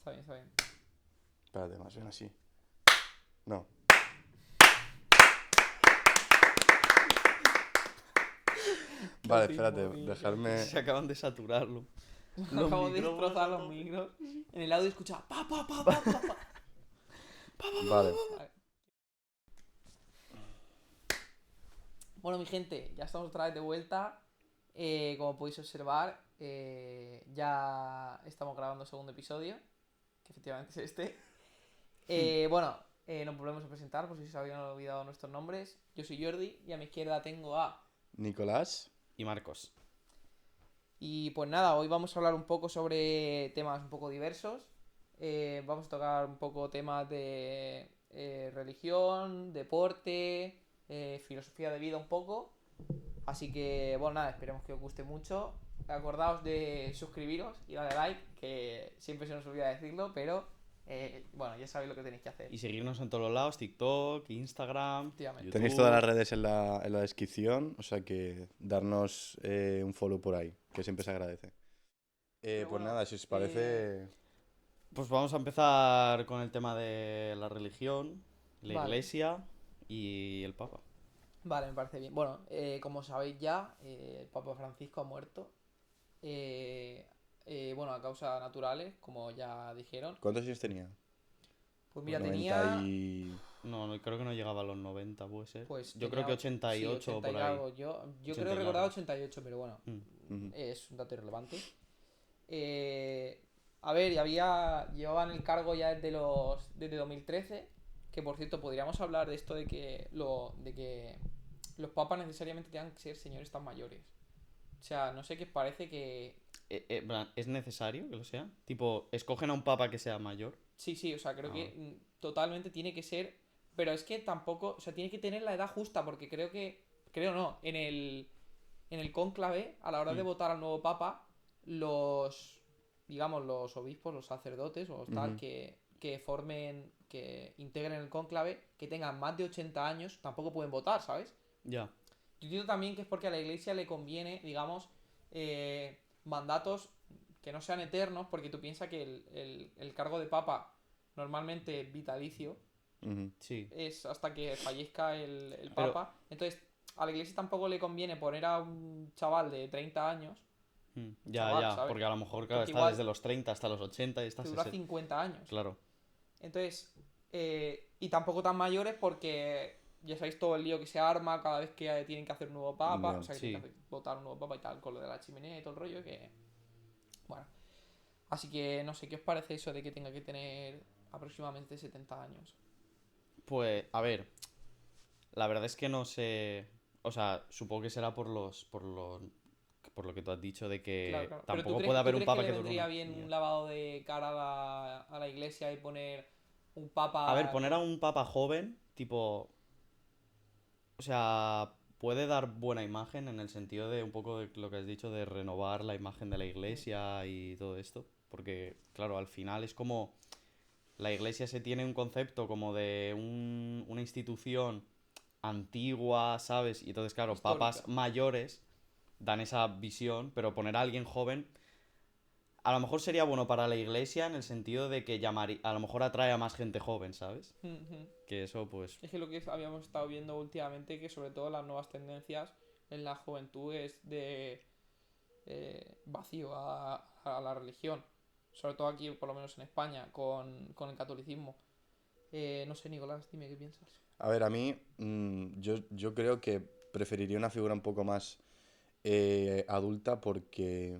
Está bien, está bien. Espérate, más bien así. No. Vale, espérate, dejarme... Se acaban de saturarlo. Los Acabo de micrófonos destrozar a los tope. micros. En el audio escuchaba pa, pa, pa, pa, pa, pa. Vale. Vale. Bueno, mi gente, ya estamos otra vez de vuelta. Como podéis observar, ya estamos grabando el segundo episodio, que efectivamente es este. Bueno, nos volvemos a presentar por si se habían olvidado nuestros nombres. Yo soy Jordi y a mi izquierda tengo a... Nicolás. Y Marcos. Y pues nada, hoy vamos a hablar un poco sobre temas un poco diversos. Vamos a tocar un poco temas de religión, deporte, filosofía de vida un poco. Así que, bueno, nada, esperemos que os guste mucho. Acordaos de suscribiros y darle like, que siempre se nos olvida decirlo, pero bueno, ya sabéis lo que tenéis que hacer. Y seguirnos en todos los lados, TikTok, Instagram, Efectivamente. YouTube. Tenéis todas las redes en la descripción, o sea que darnos un follow por ahí, que siempre se agradece. Pero Pues bueno, nada, si os parece... Pues vamos a empezar con el tema de la religión, la Vale. iglesia y el Papa. Vale, me parece bien. Bueno, como sabéis ya, el Papa Francisco ha muerto. Bueno, a causas naturales, como ya dijeron. ¿Cuántos años tenía? Pues mira, 90 tenía... y... No, creo que no llegaba a los 90, puede ser. Pues Yo tenía creo que sí, 88 80 por y ahí. algo. Yo 80 creo y recordar largos. 88, pero bueno, Mm. Ujú. es un dato irrelevante. A ver, llevaba en el cargo ya desde 2013, que por cierto podríamos hablar de esto de que los papas necesariamente tengan que ser señores tan mayores. O sea, no sé qué os parece que... En plan, ¿es necesario que lo sea? Tipo, ¿escogen a un papa que sea mayor? Sí, o sea, creo Ah, que vale. totalmente tiene que ser... Pero es que tampoco... O sea, tiene que tener la edad justa, porque creo que... Creo no, en el cónclave, a la hora de Mm. votar al nuevo papa, los... Digamos, los obispos, los sacerdotes, o los tal, Ujú. que formen... Que integren el cónclave, que tengan más de 80 años, tampoco pueden votar, ¿sabes? Ya. Yo entiendo también que es porque a la iglesia le conviene, digamos, mandatos que no sean eternos, porque tú piensas que el cargo de papa, normalmente vitalicio, Ujú. Sí. es hasta que fallezca el Pero, papa. Entonces, a la iglesia tampoco le conviene poner a un chaval de 30 años, chaval, ya, ¿sabes? porque a lo mejor, claro, Porque está igual desde los 30 hasta los 80 y está te dura 60. 50 años. Claro. Entonces, y tampoco tan mayores porque ya sabéis todo el lío que se arma cada vez que tienen que hacer un nuevo papa, Ya. o sea, que tienen Sí. que votar un nuevo papa y tal, con lo de la chimenea y todo el rollo, que... Bueno, así que no sé, ¿qué os parece eso de que tenga que tener aproximadamente 70 años? Pues, a ver, la verdad es que no sé. O sea, supongo que será por lo que tú has dicho de Claro, que claro. Pero tampoco tú puede haber un crees que papa le que dure vendría una bien un vida. lavado de cara a la iglesia y poner un A ver, papa poner a un papa joven, tipo. O sea, puede dar buena imagen en el sentido de un poco de lo que has dicho de renovar la imagen de la iglesia y todo esto. Porque, claro, al final es como. La iglesia se tiene un concepto como de una institución antigua, ¿sabes? Y entonces, claro, papas histórica? mayores dan esa visión, pero poner a alguien joven a lo mejor sería bueno para la iglesia en el sentido de que llamaría, a lo mejor atrae a más gente joven, ¿sabes? Que eso, pues, Es que lo que habíamos estado viendo últimamente, que sobre todo las nuevas tendencias en la juventud es de vacío a la religión. Sobre todo aquí, por lo menos en España, con el catolicismo. No sé, Nicolás, dime qué piensas. A ver, a mí, yo creo que preferiría una figura un poco más adulta porque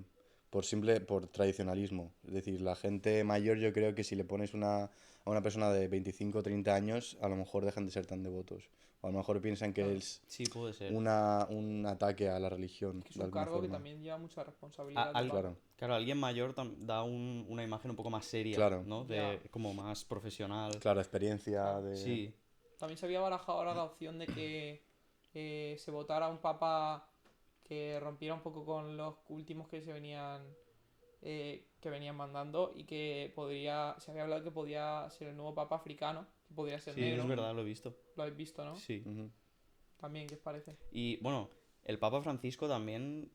por tradicionalismo. Es decir, la gente mayor yo creo que si le pones a una persona de 25 o 30 años, a lo mejor dejan de ser tan devotos. O a lo mejor piensan que Claro. es sí puede ser. un ataque a la religión, Es que es de un alguna cargo que forma. también lleva mucha responsabilidad de Al- papa. Claro, claro, alguien mayor da una imagen un poco más seria, claro, ¿no? Ya, De como más profesional. claro, experiencia claro. de... Sí, También se había barajado ahora la opción de que se votara un papa que rompiera un poco con los últimos que venían mandando y que se había hablado que podía ser el nuevo papa africano, que podría ser sí, es negro. verdad, lo he visto. Lo habéis visto, ¿no? Sí. Ujú. También, ¿qué os parece? Y bueno, el Papa Francisco también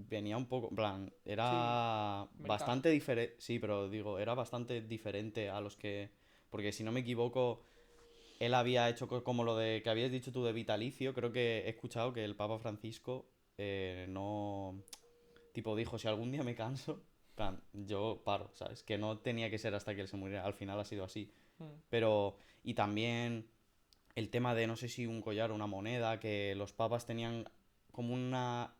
venía un poco, en plan, Sí, era americano. bastante diferente, sí, pero digo, era bastante diferente a los que, porque si no me equivoco, él había hecho como lo de que habías dicho tú de vitalicio, creo que he escuchado que el Papa Francisco no, tipo, dijo, si algún día me canso, en plan, yo paro, ¿sabes? Que no tenía que ser hasta que él se muriera, al final ha sido así. Mm, Pero, y también el tema de, no sé si un collar o una moneda, que los papas tenían como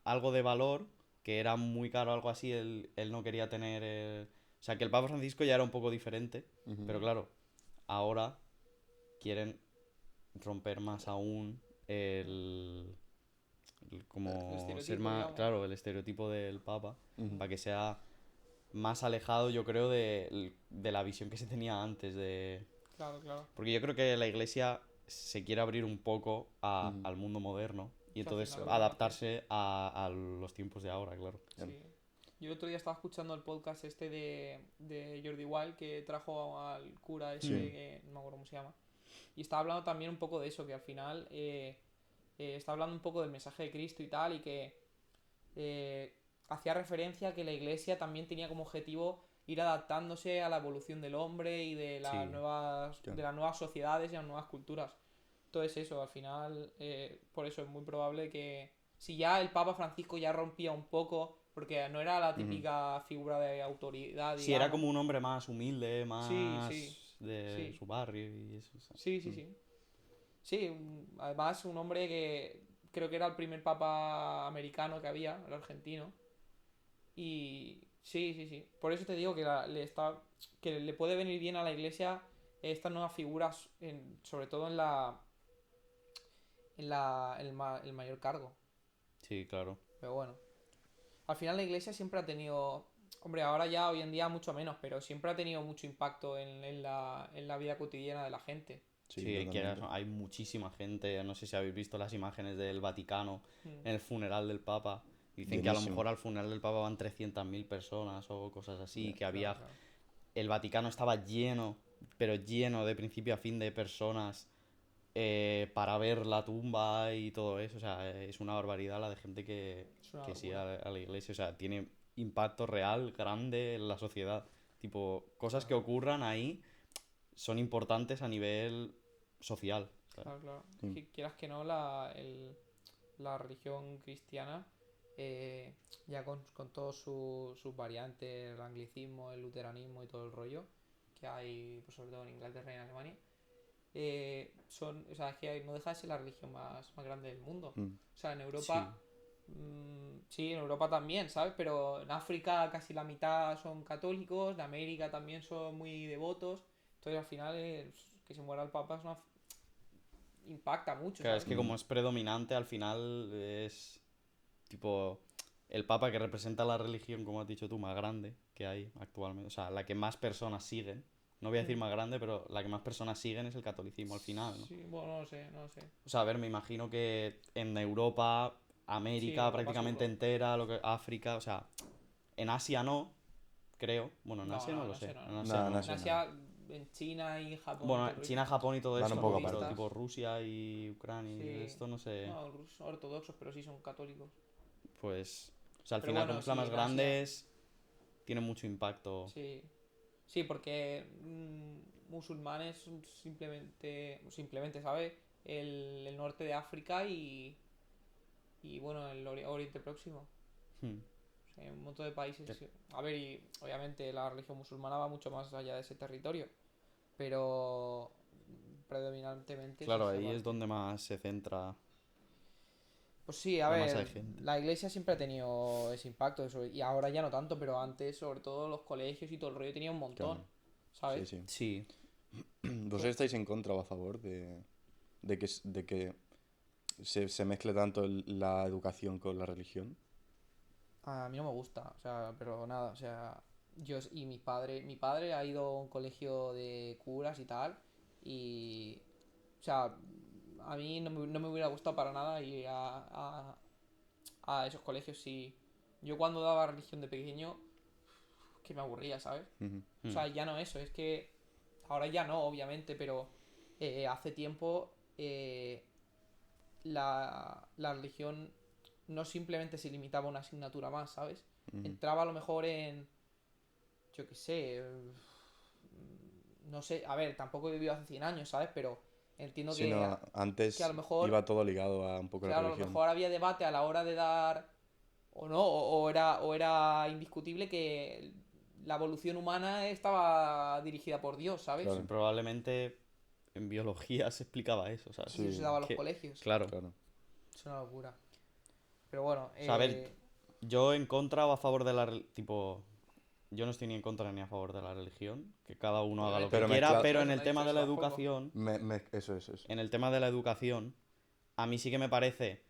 algo de valor, que era muy caro, algo así, él no quería tener... O sea, que el Papa Francisco ya era un poco diferente, Ujú. pero mm. claro, ahora quieren romper más aún Mm. El como ser estereotipo, más, digamos. claro, el estereotipo del Papa, Ujú. para que sea más alejado, yo creo, de la visión que se tenía antes de... Claro, claro. Porque yo creo que la iglesia se quiere abrir un poco Ujú. al mundo moderno y Que al entonces final lo Claro. quieren hacer. adaptarse a los tiempos de ahora, claro. Claro. Sí. Yo el otro día estaba escuchando el podcast este de Jordi Wild que trajo al cura este, Hmm. Sí. que no me acuerdo cómo se llama. Y estaba hablando también un poco de eso, que al final está hablando un poco del mensaje de Cristo y tal, y que eh, hacía referencia a que la iglesia también tenía como objetivo ir adaptándose a la evolución del hombre y Sí, de Claro. las nuevas sociedades y las nuevas culturas. Entonces eso, al final, por eso es muy probable que si ya el Papa Francisco ya rompía un poco, porque no era la Ujú. típica figura de autoridad, sí, era digamos. como un hombre más humilde, Sí, sí, más de sí, su barrio y eso. O sea. sí, sí, Mm. sí. Sí, además un hombre que creo que era el primer papa americano que había, el argentino. Y sí, sí, sí. Por eso te digo que, que le puede venir bien a la iglesia estas nuevas figuras, sobre todo el mayor cargo. Sí, claro. Pero bueno, al final la iglesia siempre ha tenido, hombre, ahora ya hoy en día mucho menos, pero siempre ha tenido mucho impacto en la vida cotidiana de la gente. Sí, Sí, totalmente. hay muchísima gente. No sé si habéis visto las imágenes del Vaticano Mm, en el funeral del Papa. Dicen que a lo Llenísimo. mejor al funeral del Papa van 300.000 personas o cosas así. Ya. Que claro, había. claro. El Vaticano estaba lleno, pero lleno de principio a fin de personas para ver la tumba y todo eso. O sea, es una barbaridad la de gente Es una que sigue locura. a la iglesia. O sea, tiene impacto real, grande en la sociedad. Tipo, cosas que Claro, ocurran ahí son importantes a nivel social, ¿sabes? claro, claro. Es Mm. que quieras que no, la religión cristiana, eh, ya con todas sus variantes, el anglicismo, el luteranismo y todo el rollo que hay, pues sobre todo en Inglaterra y en Alemania, o sea, es que no deja de ser la religión más grande del mundo. Mm. O sea, en Sí, Europa, sí, en Europa también, ¿sabes? Pero en África casi la mitad son católicos, en América también son muy devotos. Entonces al final que se muera el Papa impacta mucho, claro, es ¿sabes? que Ujú. como es predominante, al final es tipo el Papa que representa la religión, como has dicho tú, más grande que hay actualmente. O sea, la que más personas siguen. No voy a decir Mm. más grande, pero la que más personas siguen es el catolicismo al final, ¿no? Sí, bueno, no lo sé, no lo sé. O sea, a ver, me imagino que en Europa, Sí, en América Europa prácticamente seguro. entera, África, o sea, en Asia no, creo. Bueno, en No, Asia no no, lo en sé. Asia no, En no. Asia Nada, no no. En sé nada. Asia, en China y Japón y Bueno, todo el rollo. China, Japón y todo Van un eso Son poco no, pero aparte. tipo budistas. Rusia y Ucrania y Sí. esto no sé. No, son ortodoxos, pero sí son católicos. Pues, o sea, al Pero final como bueno, es la sí, más en Asia, grande tiene mucho impacto. sí. Sí, porque musulmanes son simplemente, ¿sabes? El norte de África y bueno, el Oriente Próximo. Hmm. O sea, hay un montón de países. Que- A ver, y obviamente la religión musulmana va mucho más allá de ese territorio. Pero predominantemente es Claro, esa ahí es parte. donde más se centra Pues sí, a la masa de ver, gente. la iglesia siempre ha tenido ese impacto, eso, y ahora ya no tanto, pero antes, sobre todo los colegios y todo el rollo tenía un montón, Claro. Sí, ¿sabes? sí. Sí, ¿Vosotros estáis en contra o a favor de que se mezcle tanto la educación con la religión? A mí no me gusta, o sea, pero nada, o sea, y mi padre ha ido a un colegio de curas y tal, y, o sea, a mí no me hubiera gustado para nada ir a esos colegios si yo cuando daba religión de pequeño, que me aburría, ¿sabes? Ujú. O hmm, sea, ya no eso, es que ahora ya no, obviamente, pero hace tiempo la religión no simplemente se limitaba a una asignatura más, ¿sabes? Ujú. Entraba a lo mejor en, yo qué sé, no sé, a ver, tampoco he vivido hace 100 años, ¿sabes? Pero entiendo Sí, que, no, que a lo antes mejor, iba todo ligado a un poco la claro, a lo religión. mejor había debate a la hora de dar, o no, o era indiscutible que la evolución humana estaba dirigida por Dios, ¿sabes? Sí, Claro, probablemente en biología se explicaba eso, ¿sabes? Y eso se sí, daba en los Que, colegios. claro. claro. Es una locura. Pero bueno, O sea, a ver, yo en contra o a favor de tipo, yo no estoy ni en contra ni a favor de la religión, que cada uno haga lo obviamente que Pero no, quiera, mezcla... pero por en eso no el he dicho tema de eso la tampoco. educación, Eso. en el tema de la educación, a mí sí que me parece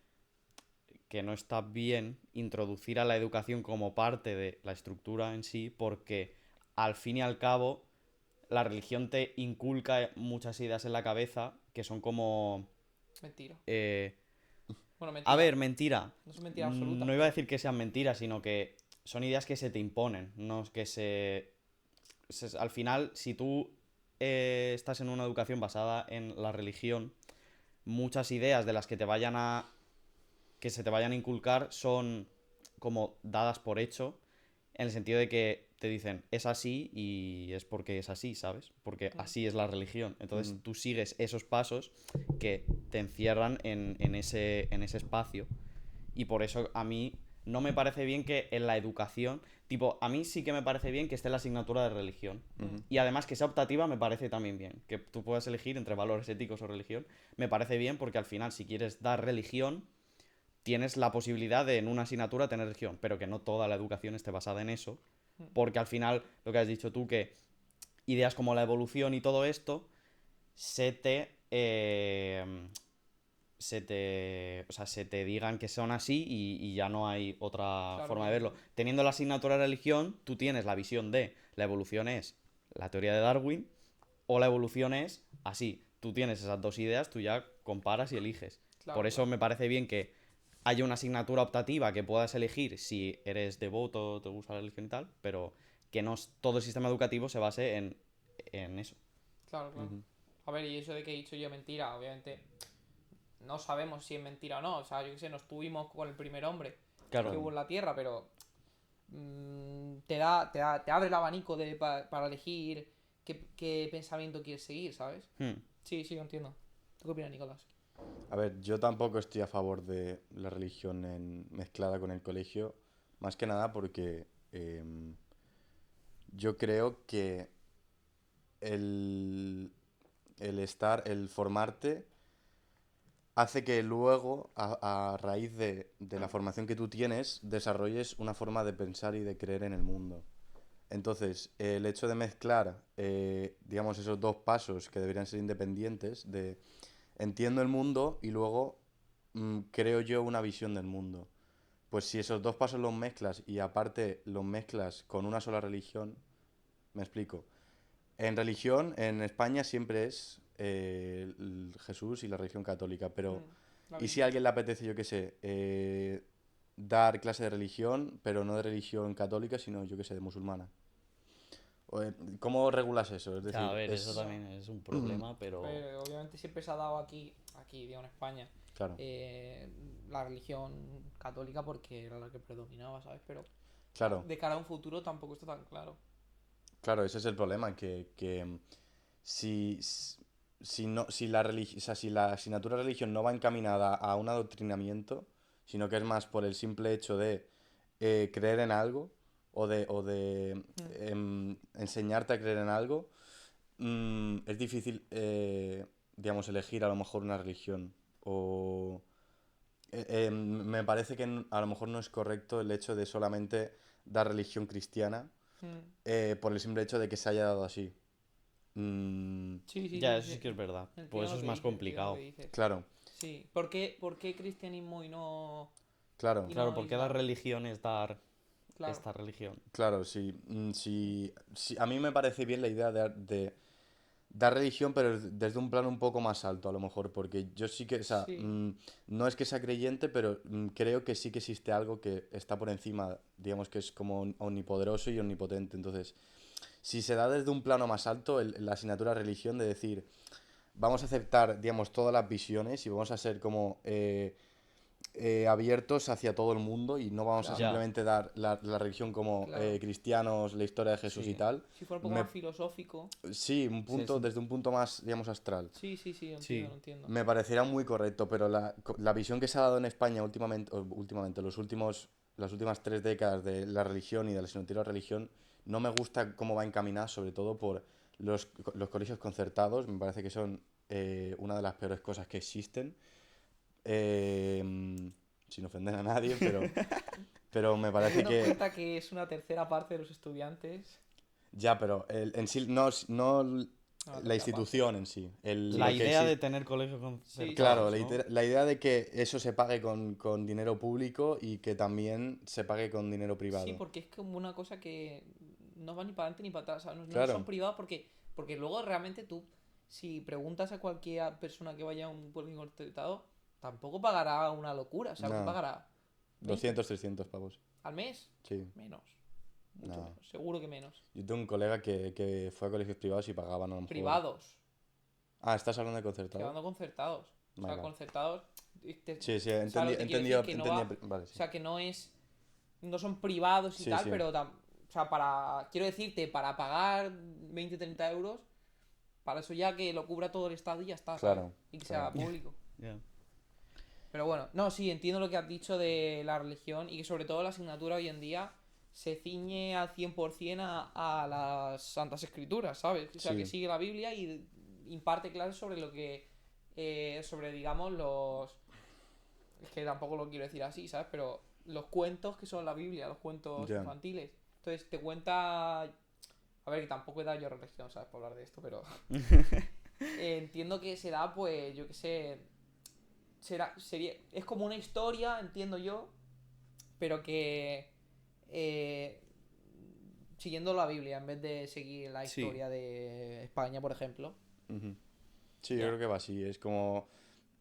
que no está bien introducir a la educación como parte de la estructura en sí, porque al fin y al cabo la religión te inculca muchas ideas en la cabeza que son como... Mentira. eh, Bueno, A mentira. ver, mentira. No son mentiras absolutas, No iba a pero... decir que sean mentiras, sino que son ideas que se te imponen, no que al final, si tú estás en una educación basada en la religión, muchas ideas de las que te vayan a... que se te vayan a inculcar son como dadas por hecho, en el sentido de que te dicen, es así y es porque es así, ¿sabes? Porque Mm. así es la religión. Entonces Ujú. tú sigues esos pasos que te encierran en ese espacio. Y por eso a mí no me parece bien que en la educación, tipo, a mí sí que me parece bien que esté la asignatura de religión. Mm. Y además que sea optativa me parece también bien. Que tú puedas elegir entre valores éticos o religión. Me parece bien porque al final si quieres dar religión, tienes la posibilidad de en una asignatura tener religión. Pero que no toda la educación esté basada en eso. Mm. Porque al final, lo que has dicho tú, que ideas como la evolución y todo esto se te o sea, se te digan que son así y ya no hay otra Claro, forma de claro. verlo. Teniendo la asignatura de religión, tú tienes la visión de la evolución es la teoría de Darwin o la evolución es así. Tú tienes esas dos ideas, tú ya comparas y eliges. Por Claro, eso claro. me parece bien que haya una asignatura optativa que puedas elegir si eres devoto, te gusta la religión y tal, pero que no todo el sistema educativo se base en eso. Claro, claro. Ujú. A ver, y eso de que he dicho yo mentira, obviamente no sabemos si es mentira o no. O sea, yo qué sé, no estuvimos con el primer hombre que Claro. hubo en la Tierra, pero te abre el abanico para elegir qué pensamiento quieres seguir, ¿sabes? Hmm. Sí, sí, lo entiendo. ¿Tú qué opinas, Nicolás? A ver, yo tampoco estoy a favor de la religión mezclada con el colegio, más que nada porque yo creo que el, el formarte hace que luego, a raíz de la formación que tú tienes, desarrolles una forma de pensar y de creer en el mundo. Entonces, el hecho de mezclar, digamos, esos dos pasos que deberían ser independientes, de entiendo el mundo y luego creo yo una visión del mundo. Pues si esos dos pasos los mezclas y aparte los mezclas con una sola religión, me explico. En religión, en España siempre es Jesús y la religión católica, pero La ¿y si Biblia. a alguien le apetece, yo qué sé, dar clase de religión, pero no de religión católica, sino, yo qué sé, de musulmana? ¿Cómo regulas eso? Es Ya, a decir, ver, eso es... Ya. también es un problema, A pero... ver, obviamente siempre se ha dado aquí, digo, en España, Claro, eh, la religión católica porque era la que predominaba, ¿sabes? Pero claro, de cara a un futuro tampoco está tan claro. claro, ese es el problema, que si, si, no, si, la o sea, si la asignatura de religión no va encaminada a un adoctrinamiento, sino que es más por el simple hecho de creer en algo o de Mm. enseñarte a creer en algo, es difícil, digamos, elegir a lo mejor una religión. O me parece que a lo mejor no es correcto el hecho de solamente dar religión cristiana Mm. por el simple hecho de que se haya dado así. Mm, Sí, sí, Ya, sí, eso sí sí. que es verdad. Pues Entiendo eso lo es que más dices, entiendo lo que complicado. dices. claro, Sí. ¿Por qué cristianismo claro, y Claro, no porque la islam? religión es dar Claro. esta religión. claro, sí. A mí me parece bien la idea de dar religión, pero desde un plano un poco más alto, a lo mejor, porque yo sí que, o sea, Sí. no es que sea creyente, pero creo que sí que existe algo que está por encima, digamos que es como omnipoderoso y omnipotente. Entonces, si se da desde un plano más alto, la asignatura de religión, de decir, vamos a aceptar, digamos, todas las visiones y vamos a ser como abiertos hacia todo el mundo y no vamos a Claro. Ya. simplemente dar la religión como Claro. cristianos, la historia de Jesús y Sí. tal. Si fuera un poco Me- más filosófico. sí, un Sí, punto, sí. desde un punto más, digamos, astral. Sí, sí, sí, Sí. lo entiendo. Me parecería muy correcto, pero la visión que se ha dado en España últimamente, las últimas 3 décadas de la religión y de la asignatura de religión, no me gusta cómo va encaminada, sobre todo por los colegios concertados. Me parece que son una de las peores cosas que existen. Sin ofender a nadie, pero me parece Teniendo en que... cuenta que es una tercera parte de los estudiantes. Ya, pero en sí, no Una la tercera institución en sí. La Lo que idea sí- de tener colegios Sí, sí, Claro, concertados, sí. ¿no? la idea de que eso se pague con dinero público y que también se pague con dinero Sí, privado. porque es como una cosa que no va ni para adelante ni para atrás. O sea, no Claro. son privados porque luego realmente tú, si preguntas a cualquier persona que vaya a un pueblo concertado, tampoco pagará una locura. O sea, No. pagará 200, 300 pavos. al mes. Sí. Menos. Mucho No. menos. Seguro que menos. Yo tengo un colega que fue a colegios privados y pagaban a lo mejor... Privados. Ah, ¿estás hablando de Estoy concertado? hablando concertados. O sea, Vale. concertados. Sí, sí, ¿sabes lo que te quiero decir? Que no va- vale, O sí. sea, que no es. No son privados y Sí, tal, sí. pero. O sea, quiero decirte, para pagar 20, 30 euros, para eso ya que lo cubra todo el Estado y ya está, ¿sabes? Claro, Y que sea claro. público. Ya. Pero bueno, no, sí, entiendo lo que has dicho de la religión y que sobre todo la asignatura hoy en día se ciñe al 100% a las Santas Escrituras, ¿sabes? O sea, que Sí. sigue la Biblia y imparte clases sobre lo que. Sobre, digamos, los. Es que tampoco lo quiero decir así, ¿sabes? Pero los cuentos que son la Biblia, los cuentos Ya. infantiles. Entonces te cuenta. A ver, que tampoco he dado yo religión, ¿sabes? Por hablar de esto, pero. Entiendo que se da, pues, yo qué sé. Es como una historia, entiendo yo, pero que. eh, siguiendo la Biblia en vez de seguir la Sí. historia de España, por ejemplo. Ujú. Sí, yo Ya. creo que va así. Es como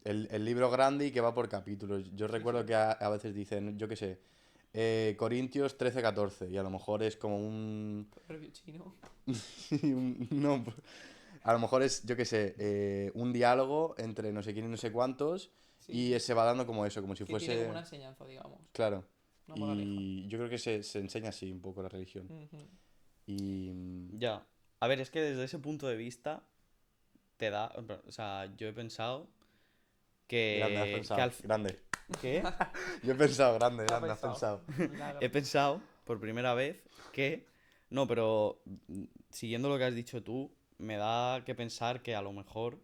el libro grande y que va por capítulos. Yo recuerdo sí. que a veces dicen, yo qué sé, Corintios 13-14 y a lo mejor es como un... Proverbio chino. no, a lo mejor es, yo qué sé, un diálogo entre no sé quién y no sé cuántos Sí, y sí. se va dando como eso, como si Que tiene como fuese... una enseñanza, digamos. Claro. Una moraleja. Y yo creo que se enseña así un poco la religión. Ujú. Y... Ya. A ver, es que desde ese punto de vista te da... O sea, yo he pensado Grande, has que pensado. al... Grande. ¿Qué? Yo he pensado, grande, ¿Qué ha grande, has pensado? pensado. Milagro. He pensado por primera vez que... No, pero siguiendo lo que has dicho tú, me da que pensar que a lo mejor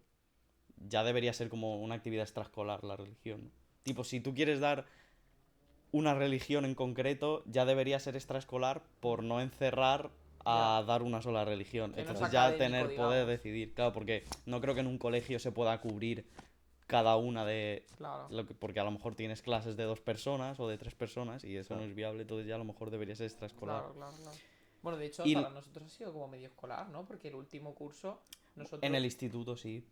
ya debería ser como una actividad extraescolar la religión, ¿no? Tipo, si tú quieres dar una religión en concreto, ya debería ser extraescolar por no encerrar a dar una sola religión. Que no es Entonces ya académico, tener poder digamos. decidir. Claro, porque no creo que en un colegio se pueda cubrir cada una de... Claro. Porque a lo mejor tienes clases de 2 personas o de 3 personas y eso Claro. no es viable, entonces ya a lo mejor debería ser extraescolar. Claro, claro, claro. Bueno, de hecho, Y para nosotros ha sido como medio escolar, ¿no? Porque el último curso, nosotros. en el instituto sí.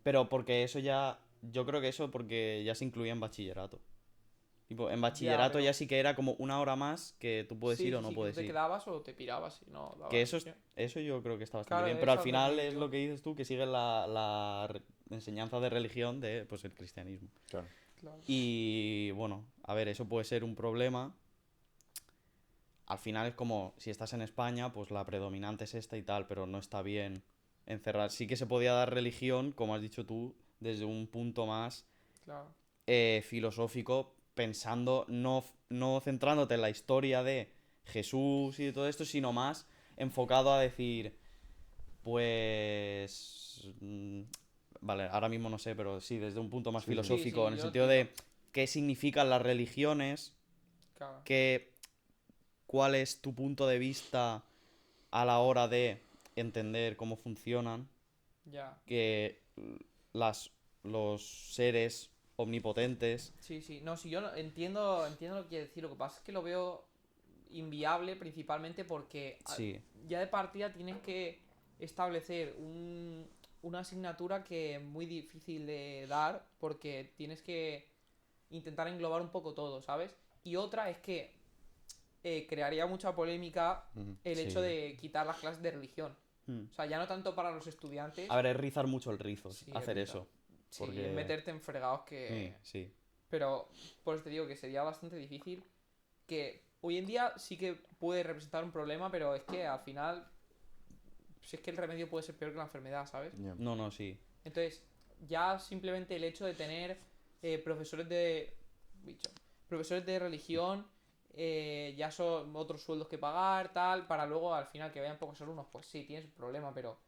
Pero porque eso ya... Yo creo que eso porque ya se incluía en bachillerato. Tipo, en bachillerato pero- ya sí que era como una hora más que tú puedes Sí, ir o sí, no sí, que puedes tú te ir. quedabas o te pirabas y no dabas. Que eso, sí. eso yo creo que está bastante Claro, bien. Pero al eso final aprendí es yo. lo que dices tú, que sigue la enseñanza de religión de pues el cristianismo. Claro. Claro. Y bueno, a ver, eso puede ser un problema. Al final es como, si estás en España, pues la predominante es esta y tal, pero no está bien encerrar. Sí que se podía dar religión, como has dicho tú, desde un punto más Claro. filosófico, pensando, no centrándote en la historia de Jesús y de todo esto, sino más enfocado a decir, pues... vale, ahora mismo no sé, pero sí, desde un punto más Sí, sí. filosófico, Sí, en el yo sentido de qué significan las religiones, Claro. cuál es tu punto de vista a la hora de entender cómo funcionan, Ya. que los seres omnipotentes... Sí, sí. No, sí, yo entiendo lo que quiere decir. Lo que pasa es que lo veo inviable principalmente porque Sí, ya de partida tienes que establecer una asignatura que es muy difícil de dar porque tienes que intentar englobar un poco todo, ¿sabes? Y otra es que crearía mucha polémica Ujú. el Sí. hecho de quitar las clases de religión. Hmm. O sea, ya no tanto para los estudiantes, A ver, es rizar mucho el rizo Sí, hacer es rizar. eso. sí, porque- meterte en fregados que... Sí, sí. Pero por eso te digo que sería bastante difícil. Que hoy en día sí que puede representar un problema, pero es que al final, si es que el remedio puede ser peor que la enfermedad, ¿sabes? Ya. No, no, sí. Entonces, ya simplemente el hecho de tener profesores de. Bicho. Profesores de religión, ya son otros sueldos que pagar, tal, para luego al final que vayan pocos alumnos, pues sí, tienes un problema, pero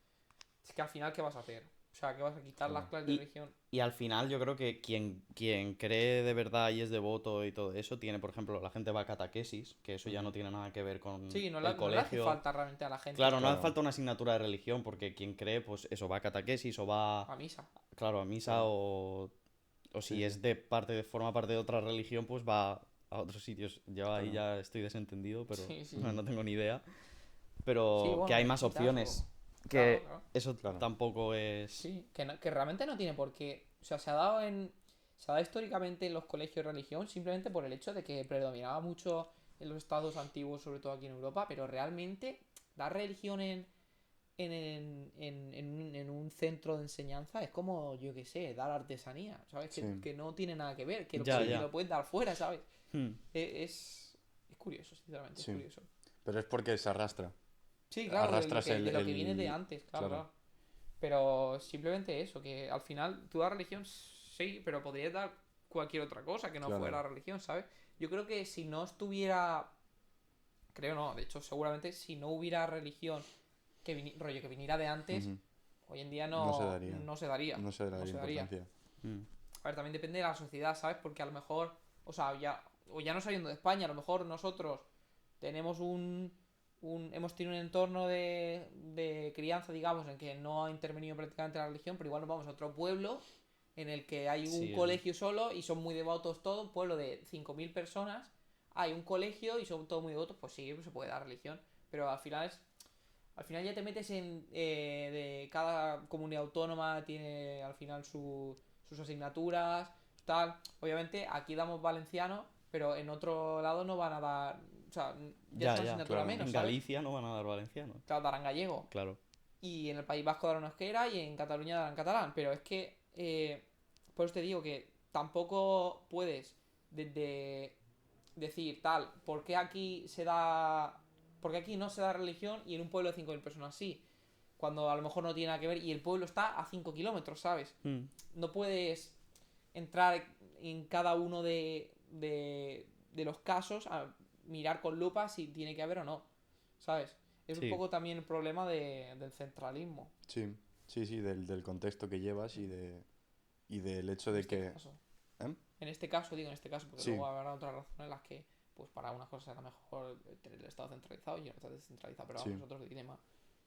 es que al final, ¿qué vas a hacer? O sea, ¿qué vas a quitar las Claro. clases de Y, religión? y al final yo creo que quien cree de verdad y es devoto y todo eso, tiene, por ejemplo, la gente va a catequesis, que eso ya no Ujú. tiene nada que ver con Sí, el no le hace colegio. falta realmente a la Claro, gente no hace Claro, falta una asignatura de religión, porque quien cree, pues eso, va a catequesis o va, a misa. claro, a misa claro. o Sí, si sí. es forma parte de otra religión, pues va a otros sitios. Yo ahí Claro. ya estoy desentendido, pero Sí, sí. Ujú. no tengo ni idea. Sí, Pero que bueno, hay más necesitas opciones. o. Claro, Que claro. eso Claro. tampoco es... Sí, que realmente no tiene por qué. O sea, se ha dado históricamente en los colegios de religión simplemente por el hecho de que predominaba mucho en los estados antiguos, sobre todo aquí en Europa, pero realmente dar religión en un centro de enseñanza es como, yo qué sé, dar artesanía, ¿sabes? Sí, Que no tiene nada que ver, Ya, que sí, ya. lo puedes dar fuera, ¿sabes? Hmm. Es curioso, sinceramente, es sí. curioso. Pero es porque se arrastra. Sí, claro, Arrastras de lo que viene de antes, claro, Claro. claro. Pero simplemente eso, que al final tú das religión, sí, pero podrías dar cualquier otra cosa que no Claro. fuera religión, ¿sabes? Yo creo que si no estuviera, creo no, de hecho seguramente si no hubiera religión rollo que viniera de antes, Ujú. hoy en día No se no, daría. no se daría, No se no daría se daría. importancia. Hmm. A ver, también depende de la sociedad, ¿sabes? Porque a lo mejor, o sea, o ya no saliendo de España, a lo mejor nosotros tenemos hemos tenido un entorno de crianza, digamos, en que no ha intervenido prácticamente la religión, pero igual nos vamos a otro pueblo en el que hay un Sí, colegio solo y son muy devotos todos, un pueblo de 5.000 personas, hay un colegio y son todos muy devotos, pues sí, pues se puede dar religión, pero al final ya te metes en de cada comunidad autónoma tiene al final sus asignaturas, tal. Obviamente aquí damos valenciano, pero en otro lado no van a dar, o sea, ya es ya, una ya. asignatura Claro. menos, En ¿sabes? Galicia no van a dar valenciano. Claro, darán gallego. Claro. Y en el País Vasco darán euskera y en Cataluña darán catalán. Pero es que, por eso te digo que tampoco puedes desde decir tal, ¿por qué aquí se da... ¿Por qué aquí no se da religión y en un pueblo de 5.000 personas sí? Cuando a lo mejor no tiene nada que ver y el pueblo está a 5 kilómetros, ¿sabes? Hmm. No puedes entrar en cada uno de los casos a mirar con lupa si tiene que haber o no, ¿sabes? Es un Sí. poco también el problema del centralismo, Sí, sí, sí, del contexto que llevas y del hecho en de este que... caso. ¿Eh? En este caso, digo en este caso, porque Sí, luego habrá otras razones en las que, pues para unas cosas será mejor tener el Estado centralizado y otras descentralizado, pero vamos, sí, es otro dilema.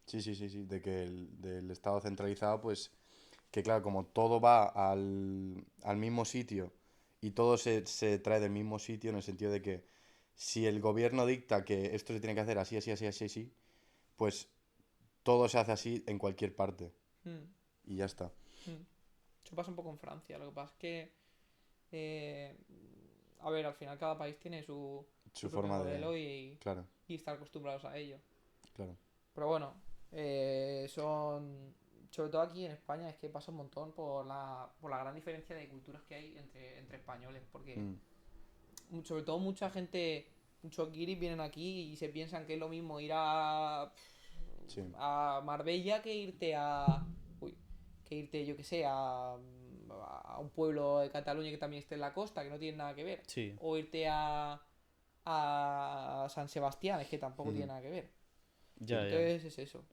sí, sí, sí, sí, de que del Estado centralizado, pues, que claro, como todo va al mismo sitio y todo se trae del mismo sitio en el sentido de que si el gobierno dicta que esto se tiene que hacer así, así, así, así, así, pues todo se hace así en cualquier parte Mm, y ya está. mm. Eso pasa un poco en Francia, lo que pasa es que, eh, a ver, al final cada país tiene su Su propio forma de... modelo Claro, y estar acostumbrados a ello. claro. Pero bueno, son. Sobre todo aquí en España es que pasa un montón por la gran diferencia de culturas que hay entre españoles. Porque Mm, sobre todo mucha gente, muchos guiris vienen aquí y se piensan que es lo mismo ir sí, a Marbella que irte a. Uy, que irte, yo que sé, a un pueblo de Cataluña que también esté en la costa, que no tiene nada que ver. Sí. O irte a San Sebastián, es que tampoco tiene ujú, nada que ver. Ya, sí. ya. Entonces es eso.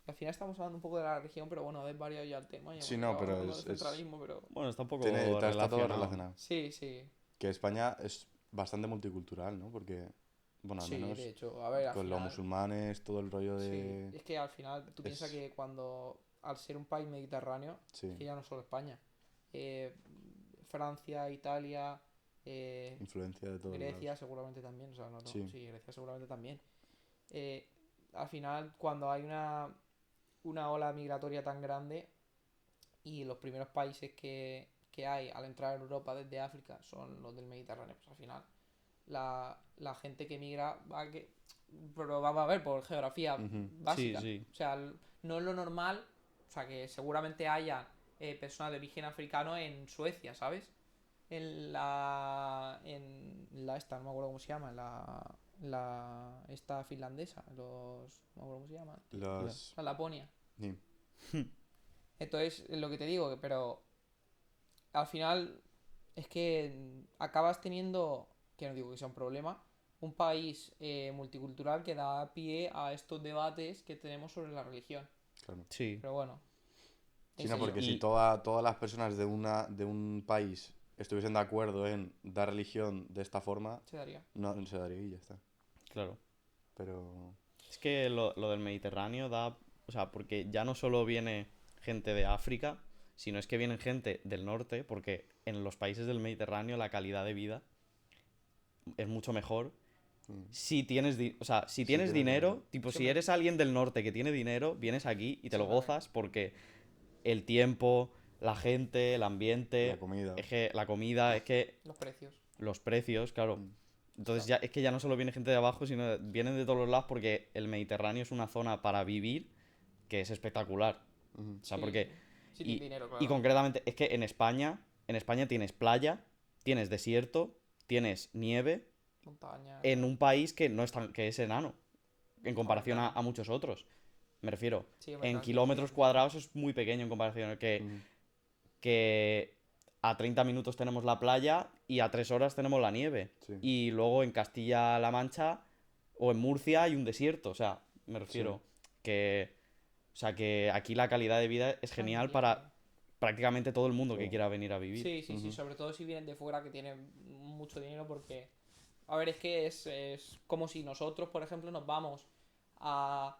Al final estamos hablando un poco de la religión, pero bueno, habéis variado ya el tema y Sí, hemos no, acabado pero hablando del centralismo, pero. Bueno, está un tiene, poco está todo relacionado. relacionado. Sí, sí. Que España es bastante multicultural, ¿no? Porque, bueno, al Sí, de menos hecho, a ver, al con los final. musulmanes, todo el rollo Sí, de... es que al final tú piensas Es... que al ser un país mediterráneo, es Sí, que ya no solo España, eh, Francia, Italia, eh, influencia de todos Grecia lados. seguramente también, o sea, no, Sí, sí, Grecia seguramente también. Eh, Al final, cuando hay una ola migratoria tan grande, y los primeros países que hay al entrar en Europa desde África son los del Mediterráneo. Pues al final la gente que migra pero vamos a ver por geografía ujú, Sí, básica. sí. O sea, no es lo normal, o sea, que seguramente haya personas de origen africano en Suecia, ¿sabes? esta, no me acuerdo cómo se llama, esta finlandesa, no me acuerdo cómo se llama, Los... la Laponia. Sí. Entonces, es lo que te digo, pero al final es que acabas teniendo, que no digo que sea un problema, un país multicultural que da pie a estos debates que tenemos sobre la religión. Claro. Sí. Pero bueno, Sí, es no, ello. porque si Y todas las personas de un país estuviesen de acuerdo en dar religión de esta forma, Se daría. no se daría y ya está. claro. Pero... Es que lo del Mediterráneo da... O sea, porque ya no solo viene gente de África, sino es que vienen gente del norte, porque en los países del Mediterráneo la calidad de vida es mucho mejor mm, si tienes, o sea, si si tienes tienes dinero, dinero. tipo, Sí, si hombre, eres alguien del norte que tiene dinero, vienes aquí y te lo seguramente. gozas porque el tiempo, la gente, el La ambiente, comida. es que la comida, es que Los precios. los precios, claro. Mm, Entonces Claro. ya es que ya no solo viene gente de abajo, sino vienen de todos los lados porque el Mediterráneo es una zona para vivir que es espectacular. ujú, O sea, Sí, porque sí. Sí, tiene y, dinero, y claramente. concretamente es que en España tienes playa, tienes desierto, tienes nieve Montaña, en un país que no es tan, que es enano en hombre, comparación claro. a muchos otros. Me refiero, Sí, hombre, en claro, tiene kilómetros muchísimo sentido. cuadrados es muy pequeño en comparación ujú, que a 30 minutos tenemos la playa y a 3 horas tenemos la nieve. sí, Y luego en Castilla-La Mancha o en Murcia hay un desierto. O sea, me sí. refiero que, o sea, que aquí la calidad de vida es genial También, sí. para prácticamente todo el mundo que Todo. quiera venir a vivir. Sí, sí, sí, Ujú, sobre todo si vienen de fuera que tienen mucho dinero porque, a ver, es que es como si nosotros, por ejemplo, nos vamos a,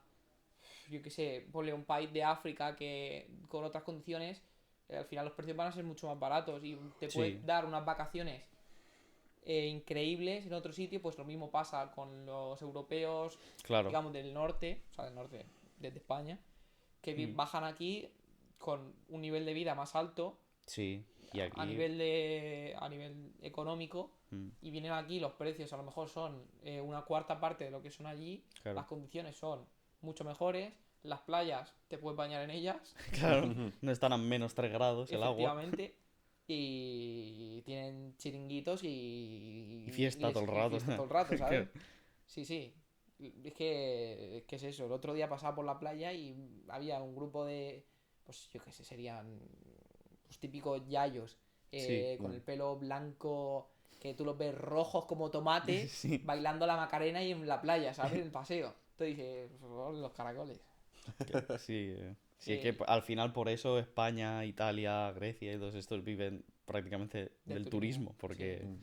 yo qué sé, ponle un país de África que con otras condiciones, al final los precios van a ser mucho más baratos y te puede Sí, dar unas vacaciones increíbles en otro sitio, pues lo mismo pasa con los europeos, claro. digamos, del norte, o sea, del norte, desde España, que Mm, bajan aquí con un nivel de vida más alto sí, y a aquí... nivel económico mm, y vienen aquí los precios a lo mejor son una cuarta parte de lo que son allí, claro. las condiciones son mucho mejores, las playas te puedes bañar en ellas, Claro, no están a menos 3 grados el agua. efectivamente, y tienen chiringuitos Y fiesta todo el y rato. fiesta todo el rato, ¿sabes? Claro. Sí, sí. Es que es eso. El otro día pasaba por la playa y había un grupo de, pues yo qué sé, serían los típicos yayos Sí, con mm. el pelo blanco, que tú los ves rojos como tomate, sí. bailando la Macarena y en la playa, ¿sabes? En el paseo. Entonces dices, "Oh, los caracoles". Sí, sí, es que Que al final por eso España, Italia, Grecia y todos estos viven prácticamente del del turismo. turismo, Sí, porque, Mm,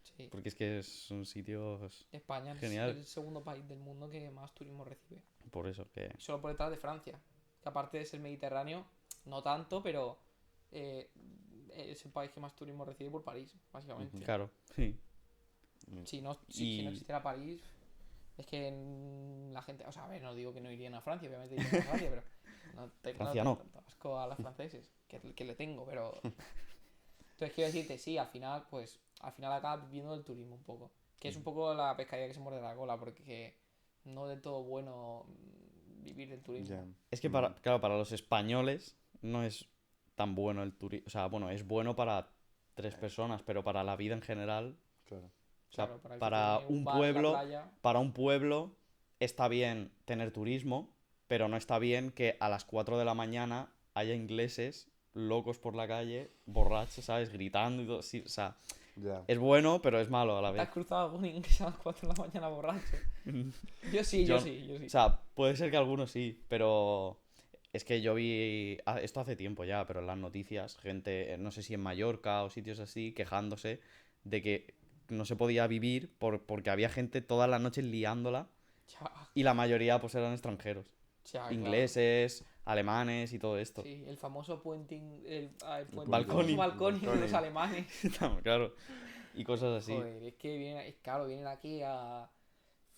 sí. porque es que son sitios España es genial. el segundo país del mundo que más turismo recibe. Por eso que, Solo por detrás de Francia. Que aparte de ser Mediterráneo, no tanto, pero eh, es el país que más turismo recibe por París, básicamente. ujú, claro, sí. mm, Si no Y existiera París, es que la gente. O sea, a ver, no digo que no irían a Francia, obviamente irían a Francia, pero no Francia tengo no. tanto asco a los franceses, que le tengo, pero. Entonces quiero decirte, sí, al final, pues, al final acabas viviendo del turismo un poco. Que es un poco la pescadilla que se muerde la cola, porque no del todo bueno vivir del ya, turismo. es que ujú, claro, para los españoles no es tan bueno el turismo. O sea, bueno, es bueno para 3 personas, pero para la vida en general, claro. o sea, Claro, para el que tiene un un bar en la pueblo, playa. para un pueblo está bien tener turismo, pero no está bien que a las 4 de la mañana haya ingleses locos por la calle, borrachos, ¿sabes? Gritando y todo. Sí, o sea, Ya. es bueno, pero es malo a la ¿Te has vez. cruzado algún inglés a las 4 de la mañana borracho? Yo sí, yo Yo, sí, yo o sí. sea, puede ser que algunos sí, pero es que yo vi esto hace tiempo ya, pero en las noticias, gente, no sé si en Mallorca o sitios así, quejándose de que no se podía vivir porque había gente todas las noches liándola Ya, y la mayoría pues eran extranjeros, ya, claro. ingleses, alemanes y todo esto. Sí, el famoso El el famoso puente, Balconing, el balconing de los balconing. alemanes. claro, y cosas así. Joder, es que vienen, claro, vienen aquí a.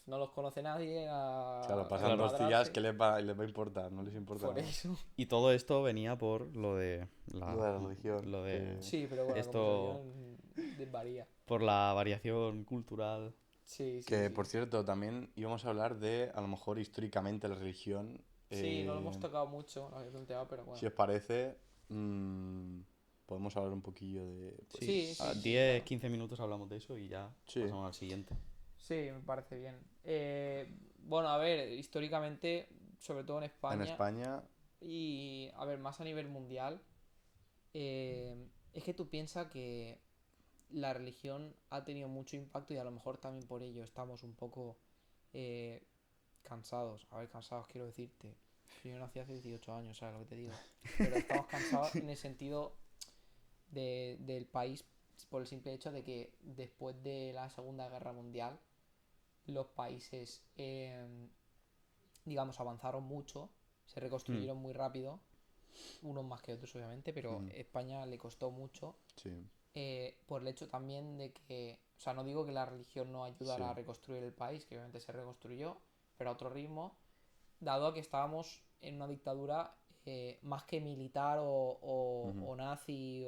No los conoce nadie, Claro, a pasan Claro. 2 días, desmadrarse. les va a importar? No les importa Por nada. eso. Y todo esto venía por Lo de la religión, lo de que... Sí, pero bueno, la esto conversación desvaría. por la variación cultural. Sí, sí, Que, sí. por cierto, también íbamos a hablar de, a lo mejor, históricamente la religión. Sí, no lo hemos tocado mucho, lo había planteado, pero bueno. Si os parece, mm, podemos hablar un poquillo de... pues, Sí, sí, A sí, 10, claro. 15 minutos hablamos de eso y ya Sí. pasamos al siguiente. Sí, me parece bien. Bueno, a ver, históricamente, sobre todo en En España, España, y a ver, más a nivel mundial, es que tú piensas que la religión ha tenido mucho impacto y a lo mejor también por ello estamos un poco eh, cansados. A ver, cansados quiero decirte. Yo nací hace 18 años, ¿sabes lo que te digo? Pero estamos cansados en el sentido del país por el simple hecho de que después de la Segunda Guerra Mundial los países, digamos, avanzaron mucho, se Hmm, reconstruyeron muy rápido, unos más que otros obviamente, pero mm, España le costó mucho sí, por el hecho también de que, o sea, no digo que la religión no ayudara a sí, reconstruir el país, que obviamente se reconstruyó, pero a otro ritmo, dado a que estábamos en una dictadura más que militar ujú. o nazi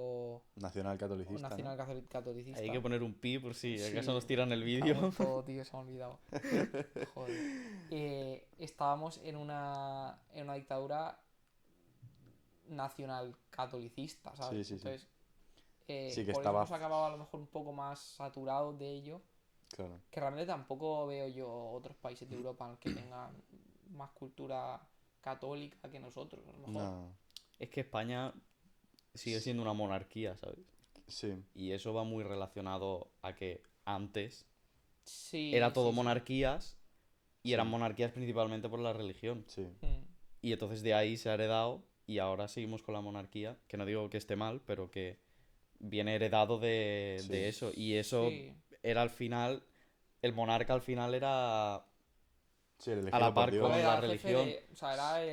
Nacional o catolicista, ¿no? nacional Hay que catolicista. poner un pi por si acaso Sí, nos tiran el me cago en vídeo. todo, tío, se me ha olvidado. Joder. Estábamos en una dictadura nacional catolicista, ¿sabes? Sí, sí, sí. Entonces, Sí, que por eso estaba... hemos acabado a lo mejor un poco más saturados de ello, Claro. que realmente tampoco veo yo otros países de Europa que tengan más cultura católica que nosotros, a lo mejor. No, Es que España sigue s- siendo una monarquía, ¿sabes? sí, Y eso va muy relacionado a que antes Sí, era todo sí, sí. monarquías y eran sí, monarquías principalmente por la religión. sí, Mm, Y entonces de ahí se ha heredado y ahora seguimos con la monarquía, que no digo que esté mal, pero que viene heredado de sí, eso. Y eso sí. era al final, el monarca al final era sí, el a elegido la por par A ver, con Dios. la era el jefe religión. de. O sea, era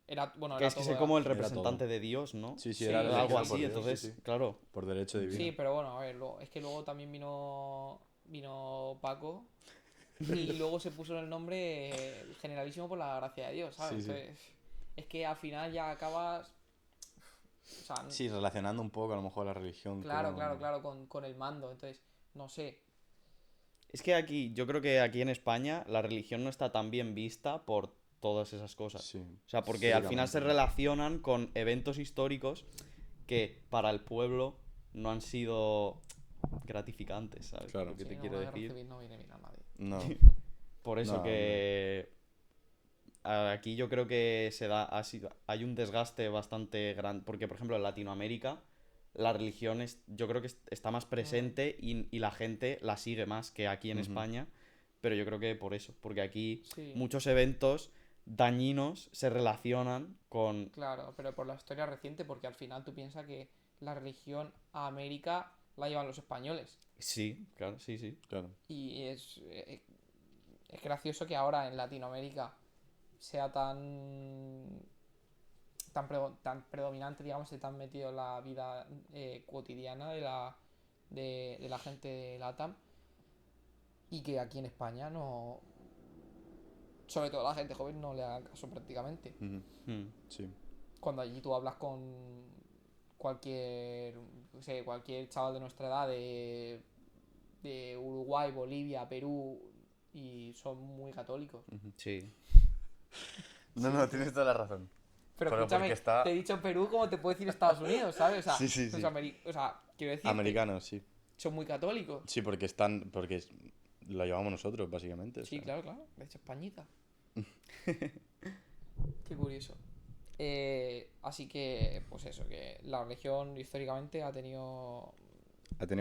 era, bueno, Que era es que todo. es como el Era todo. representante de Dios, ¿no? Sí, sí, era el Sí, Algo elegido sí, por así, sí. Dios, sí, entonces, sí, claro. por derecho Sí, divino. pero bueno, a ver, es que luego también vino Paco y luego se puso el nombre Generalísimo por la gracia de Dios, ¿sabes? Sí, sí. Entonces, es que al final ya acabas. O sea, Sí, relacionando un poco a lo mejor la religión claro, claro, con... claro, con el mando. Entonces, no sé. Es que aquí, yo creo que aquí en España la religión no está tan bien vista por todas esas cosas. Sí, O sea, porque al final históricamente, se sí. relacionan con eventos históricos que para el pueblo no han sido gratificantes, ¿sabes? Claro. Lo que Sí, te no, quiero una guerra decir. civil no viene bien a nadie. No, Por eso no, hombre. que aquí yo creo que hay un desgaste bastante grande, porque por ejemplo en Latinoamérica la religión yo creo que está más Mm, presente y la gente la sigue más que aquí en Ujú. España, pero yo creo que por eso, porque aquí sí, muchos eventos dañinos se relacionan con... claro, pero por la historia reciente, porque al final tú piensas que la religión a América la llevan los españoles. Sí, claro, sí, sí. Claro. Y es gracioso que ahora en Latinoamérica sea tan predominante, digamos, y tan metido en la vida cotidiana de la gente de LATAM y que aquí en España no, sobre todo la gente joven no le haga caso prácticamente. Ujú. Hmm. Sí, Cuando allí tú hablas con cualquier, no sé, cualquier chaval de nuestra edad de Uruguay, Bolivia, Perú y son muy católicos. ujú. Sí. No, Sí, no, sí. tienes toda la razón. Pero Pero porque escúchame, te he está... dicho Perú como te puedo decir Estados Unidos, ¿sabes? O sea, Sí, sí, sí. o sea, quiero decirte, Americanos, sí. son muy católicos. Sí, porque están... Porque lo llevamos nosotros, básicamente. O Sí, sea. claro, claro. De hecho, Españita. Qué curioso. Así que, pues eso, que la religión históricamente Ha tenido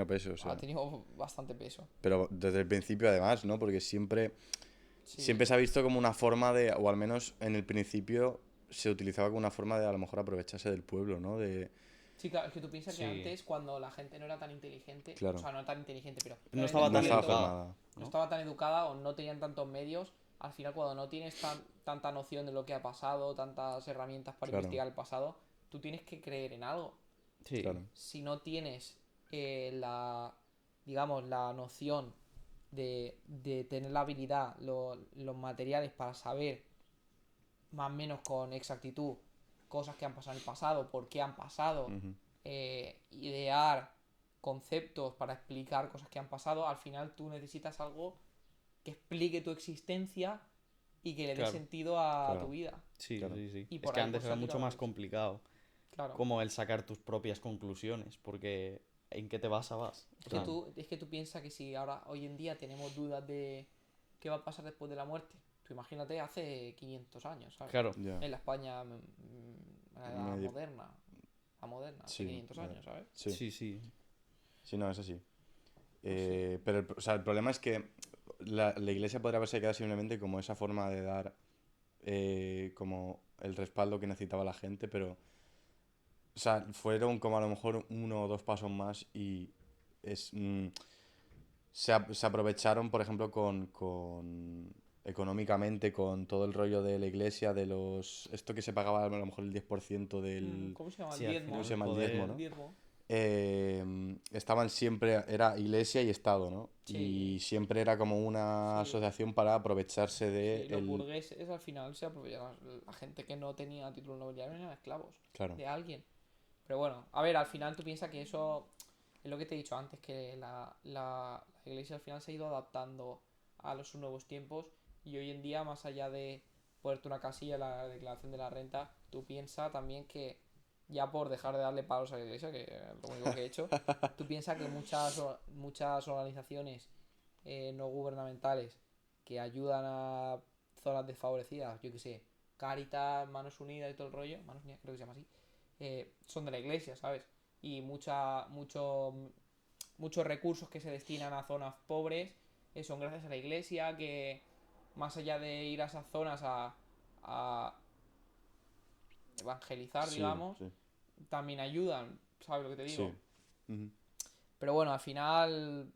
peso, o ha sea. tenido bastante peso. Pero desde el principio además, ¿no? Porque Sí. siempre se ha visto como una forma de, o al menos en el principio se utilizaba como una forma de a lo mejor aprovecharse del pueblo, ¿no? De, Sí, claro, es que tú piensas que Sí. antes, cuando la gente no era tan inteligente, o claro, sea, no tan inteligente, pero No realmente estaba no tan estaba intelecto, educada, formada. no ¿no? estaba tan educada o no tenían tantos medios, al final cuando no tienes tanta noción de lo que ha pasado, tantas herramientas para Claro, investigar el pasado, tú tienes que creer en algo. Sí. claro. Si no tienes digamos, la noción de tener la habilidad, los materiales para saber más o menos con exactitud cosas que han pasado en el pasado, por qué han pasado, Ujú. idear conceptos para explicar cosas que han pasado, al final tú necesitas algo que explique tu existencia y que le dé Claro, sentido a tu Claro, vida. sí, claro. sí, sí. Y Es por que ahí antes pues se era ha mucho tirado la más religión. complicado. Claro. como el sacar tus propias conclusiones, porque ¿en qué te basabas? Es que tú piensas que si ahora, hoy en día, tenemos dudas de qué va a pasar después de la muerte, tú imagínate hace 500 años, ¿sabes? Claro, Ya. En la España la edad Medio- moderna, la moderna, hace Sí, 500 años, ¿sabes? Sí, sí, sí. sí, no, es así. Pues Pero o sea, el problema es que la iglesia podría haberse quedado simplemente como esa forma de dar como el respaldo que necesitaba la gente, pero o sea, fueron como a lo mejor 1 o 2 pasos más y es, se aprovecharon, por ejemplo, con económicamente con todo el rollo de la iglesia, de los esto que se pagaba a lo mejor el 10% del, ¿cómo se llama? El Sí, al diezmo, ¿cómo final se el llama? El diezmo, poder... el ¿no? diezmo. Estaban siempre, era iglesia y Estado, ¿no? Sí, Y siempre era como una sí, asociación para aprovecharse de sí, los el... burgueses al final se aprovechaban, la gente que no tenía título nobiliario eran esclavos Claro, de alguien. Pero bueno, a ver, al final tú piensas que eso es lo que te he dicho antes, que la iglesia al final se ha ido adaptando a los nuevos tiempos y hoy en día, más allá de ponerte una casilla en la declaración de la renta, tú piensas también que, ya por dejar de darle palos a la iglesia, que es lo único que he hecho, tú piensas que muchas organizaciones no gubernamentales que ayudan a zonas desfavorecidas, yo que sé, Cáritas, Manos Unidas y todo el rollo, Manos Unidas creo que se llama así, son de la iglesia, ¿sabes? Y muchos recursos que se destinan a zonas pobres son gracias a la iglesia, que más allá de ir a esas zonas a evangelizar, sí, digamos, sí, también ayudan, ¿sabes lo que te sí. digo? Ujú. Pero bueno, al final,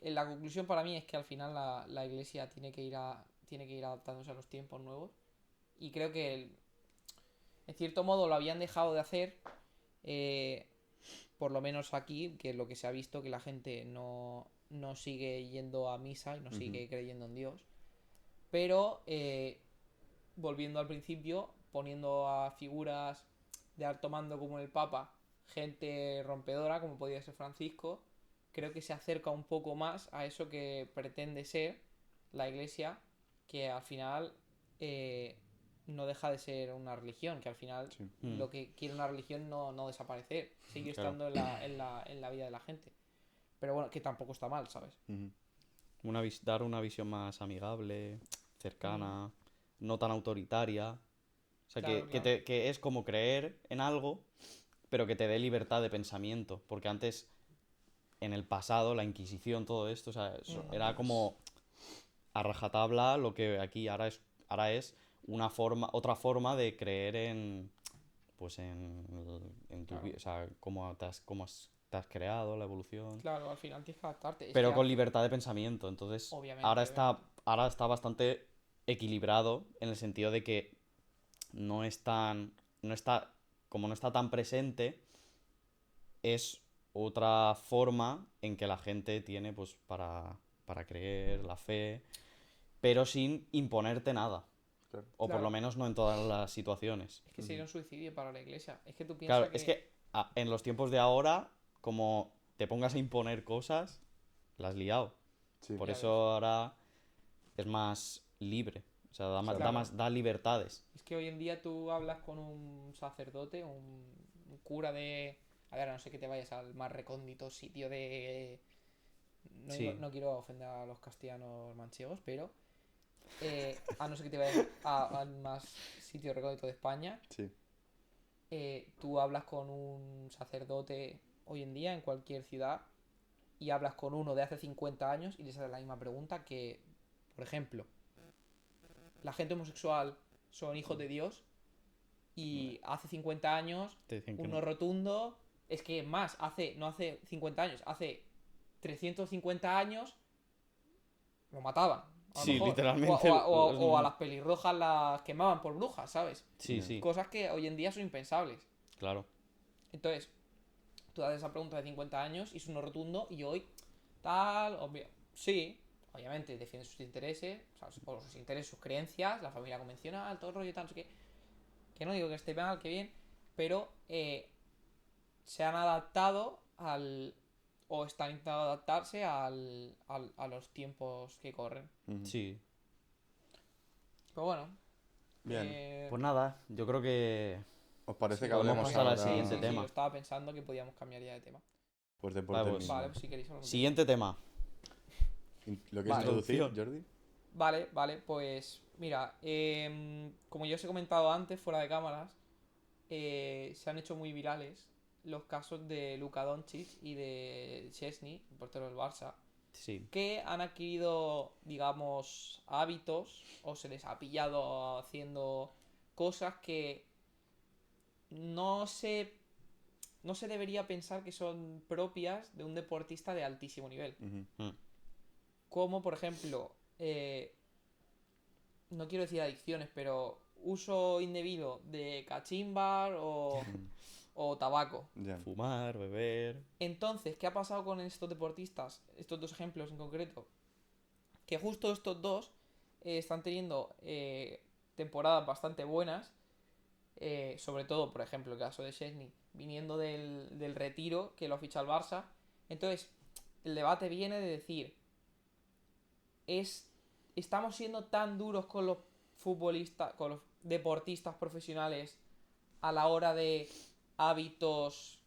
la conclusión para mí es que al final la iglesia tiene que ir adaptándose a los tiempos nuevos. Y creo que en cierto modo lo habían dejado de hacer, eh, por lo menos aquí, que es lo que se ha visto, que la gente no sigue yendo a misa y no Ujú. sigue creyendo en Dios. Pero, volviendo al principio, poniendo a figuras de alto mando como el Papa, gente rompedora como podría ser Francisco, creo que se acerca un poco más a eso que pretende ser la Iglesia, que al final eh, no deja de ser una religión, que al final Sí. Mm, lo que quiere una religión no desaparecer, sigue claro. estando en la vida de la gente. Pero bueno, que tampoco está mal, ¿sabes? Ujú. Dar una visión más amigable, Mm, cercana, no tan autoritaria. O sea, claro, claro. que es como creer en algo, pero que te dé libertad de pensamiento. Porque antes, en el pasado, la Inquisición, todo esto, o sea, era como a rajatabla lo que aquí ahora es otra forma de creer en, pues en tu Claro, vida, o sea, te has creado, la evolución. claro, al final tienes que adaptarte. Es que Pero con libertad de pensamiento. Entonces, obviamente, obviamente. ahora está bastante equilibrado en el sentido de que no es tan, no está, como no está tan presente, es otra forma en que la gente tiene, pues, para creer, la fe, pero sin imponerte nada. Claro. O por lo Claro, menos no en todas las situaciones. es que sería Ujú. un suicidio para la iglesia. Es que tú Claro, piensas es que, que en los tiempos de ahora, como te pongas a imponer cosas, la has liado. Sí, Por ya ves, eso ahora es más libre. O sea, claro. da claro, más, da libertades. es que hoy en día tú hablas con un sacerdote, un cura de... A ver, a no sé que te vayas al más recóndito sitio de... No, Sí. no quiero ofender a los castellanos manchegos, pero... a no ser que te vayas al más sitio recóndito de España, Sí. tú hablas con un sacerdote hoy en día en cualquier ciudad y hablas con uno de hace 50 años y les haces la misma pregunta que, por ejemplo, la gente homosexual son hijos de Dios y hace 50 años Te dicen que no. uno rotundo, es que más, no hace 50 años, hace 350 años lo mataban, a lo Sí, mejor. literalmente. O a las pelirrojas las quemaban por brujas, ¿sabes? Sí, Ya. sí, Cosas que hoy en día son impensables. claro. Entonces, tú haces esa pregunta de 50 años y es uno rotundo y hoy, tal, sí, obviamente defiende sus intereses, o sea, sus intereses, sus creencias, la familia convencional, todo el rollo, tal, no sé qué. Que no digo que esté mal, que bien, pero se han adaptado o están intentando adaptarse a los tiempos que corren. Ujú. Sí. Pero bueno, Bien. eh, Pues nada, yo creo que ¿Os parece que podemos hablemos pasar al ahora? siguiente Sí, tema. lo estaba pensando que podíamos cambiar ya de tema. Pues deporte Vale, pues, mismo. Vale, pues si queréis hablar. Siguiente tema. ¿Lo quieres Vale. introducir, Introducción. Jordi? Vale, pues mira, como ya os he comentado antes, fuera de cámaras, se han hecho muy virales los casos de Luka Doncic y de Szczęsny, el portero del Barça, Sí. que han adquirido, digamos, hábitos o se les ha pillado haciendo cosas que no se, no se debería pensar que son propias de un deportista de altísimo nivel. Ujú. Mm. Como, por ejemplo, no quiero decir adicciones, pero uso indebido de cachimbar o tabaco. Ya. Fumar, beber. Entonces, ¿qué ha pasado con estos deportistas? Estos dos ejemplos en concreto. Que justo estos dos están teniendo temporadas bastante buenas. Sobre todo, por ejemplo, el caso de Szczęsny, viniendo del retiro que lo ha fichado el Barça. Entonces, el debate viene de decir, estamos siendo tan duros con los futbolistas, con los deportistas profesionales a la hora de hábitos,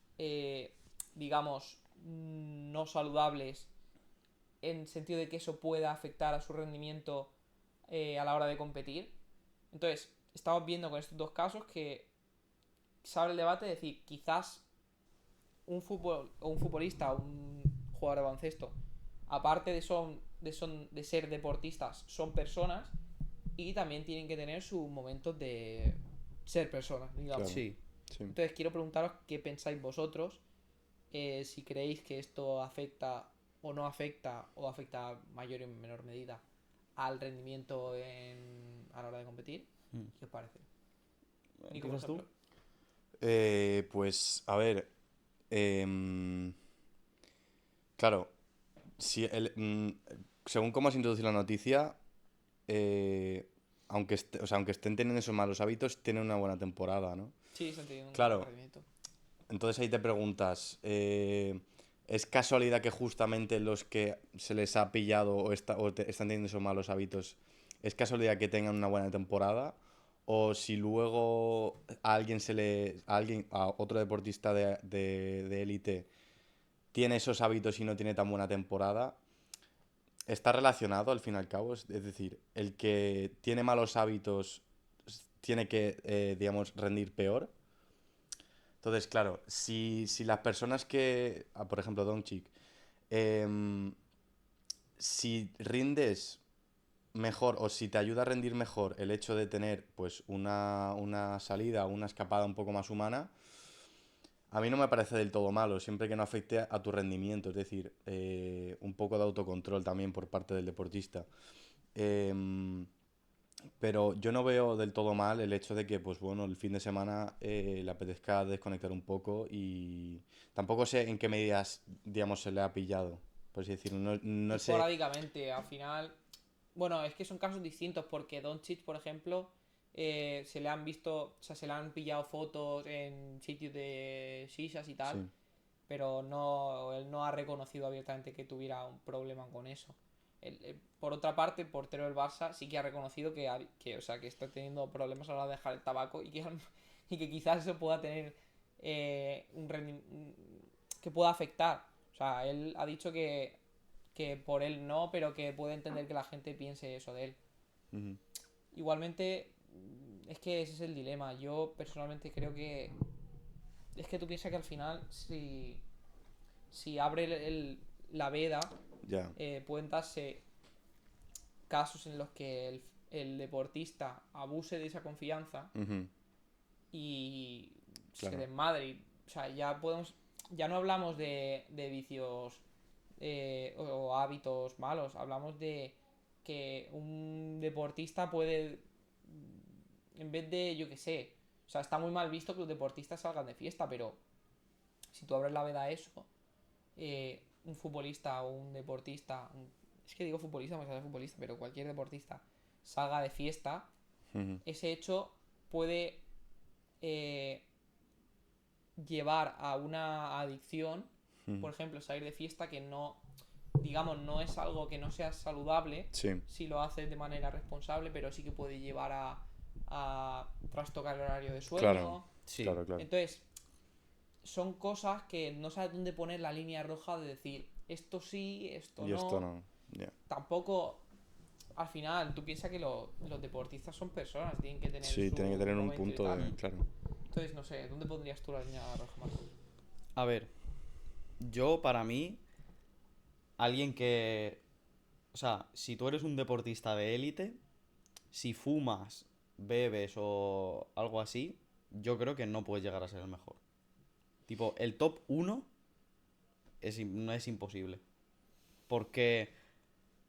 digamos, no saludables, en sentido de que eso pueda afectar a su rendimiento a la hora de competir. Entonces, estamos viendo con estos dos casos que se abre el debate de decir, quizás un futbolista o un jugador de baloncesto, aparte de ser deportistas, son personas y también tienen que tener sus momentos de ser personas, digamos. Claro. Sí. Sí. Entonces quiero preguntaros qué pensáis vosotros, si creéis que esto afecta o no afecta, o afecta mayor y menor medida al rendimiento a la hora de competir. Mm. ¿Qué os parece? Nico, por ¿Empiezas tú? ejemplo. Pues, a ver. Claro, si según cómo has introducido la noticia, o sea, aunque estén teniendo esos malos hábitos, tienen una buena temporada, ¿no? Sí, están teniendo un Claro. buen rendimiento. Entonces ahí te preguntas, ¿es casualidad que justamente los que se les ha pillado están teniendo esos malos hábitos, es casualidad que tengan una buena temporada? O si luego a otro deportista de élite tiene esos hábitos y no tiene tan buena temporada, está relacionado al fin y al cabo. Es decir, el que tiene malos hábitos tiene que, digamos, rendir peor. Entonces, claro, si las personas por ejemplo, Doncic, em, si rindes mejor o si te ayuda a rendir mejor el hecho de tener pues una salida, una escapada un poco más humana, a mí no me parece del todo malo, siempre que no afecte a tu rendimiento, es decir, un poco de autocontrol también por parte del deportista. Em, pero yo no veo del todo mal el hecho de que, pues bueno, el fin de semana le apetezca desconectar un poco y tampoco sé en qué medidas, digamos, se le ha pillado, por así decirlo. No sé. Esporádicamente, al final. Bueno, es que son casos distintos porque Doncic, por ejemplo, se le han visto, o sea, se le han pillado fotos en sitios de shisas y tal, Sí, pero él no ha reconocido abiertamente que tuviera un problema con eso. Por otra parte, el portero del Barça sí que ha reconocido o sea, que está teniendo problemas a la hora de dejar el tabaco y que quizás eso pueda tener que pueda afectar. O sea, él ha dicho que por él no, pero que puede entender que la gente piense eso de él. ujú, Igualmente, es que ese es el dilema. Yo personalmente creo que es que tú piensas que al final, si abre la veda, ya, pueden darse casos en los que el deportista abuse de esa confianza ujú, y Claro. se desmadre. O sea, ya no hablamos de vicios o hábitos malos, hablamos de que un deportista puede, en vez de, yo qué sé, o sea, está muy mal visto que los deportistas salgan de fiesta, pero si tú abres la veda a eso, un futbolista o un deportista, es que digo futbolista, me sale futbolista, pero cualquier deportista salga de fiesta, ujú, ese hecho puede eh, llevar a una adicción. ujú. Por ejemplo, salir de fiesta, que no, digamos, no es algo que no sea saludable Sí, si lo haces de manera responsable, pero sí que puede llevar a trastocar el horario de sueño, Claro. Sí. Claro, claro. Entonces, son cosas que no sabes dónde poner la línea roja de decir, esto sí, esto Y esto no. no. Ya. Tampoco, al final, tú piensas que los deportistas son personas, tienen que tener Sí, su tiene que tener un momento y punto de. tal. Claro. Entonces, no sé, ¿dónde pondrías tú la línea roja, Marcos? A ver, yo para mí, alguien que... O sea, si tú eres un deportista de élite, si fumas, bebes o algo así, yo creo que no puedes llegar a ser el mejor. Tipo, el top uno no es imposible. Porque,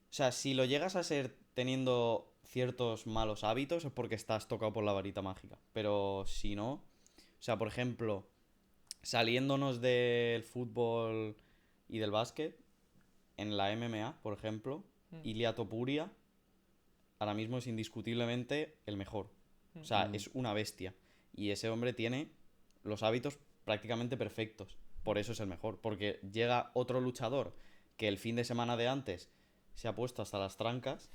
o sea, si lo llegas a ser teniendo ciertos malos hábitos es porque estás tocado por la varita mágica. Pero si no, o sea, por ejemplo, saliéndonos del fútbol y del básquet, en la MMA, por ejemplo, Mm, Ilia Topuria ahora mismo es indiscutiblemente el mejor. O mm, sea, Mm. es una bestia. Y ese hombre tiene los hábitos prácticamente perfectos. Por eso es el mejor. Porque llega otro luchador que el fin de semana de antes se ha puesto hasta las trancas.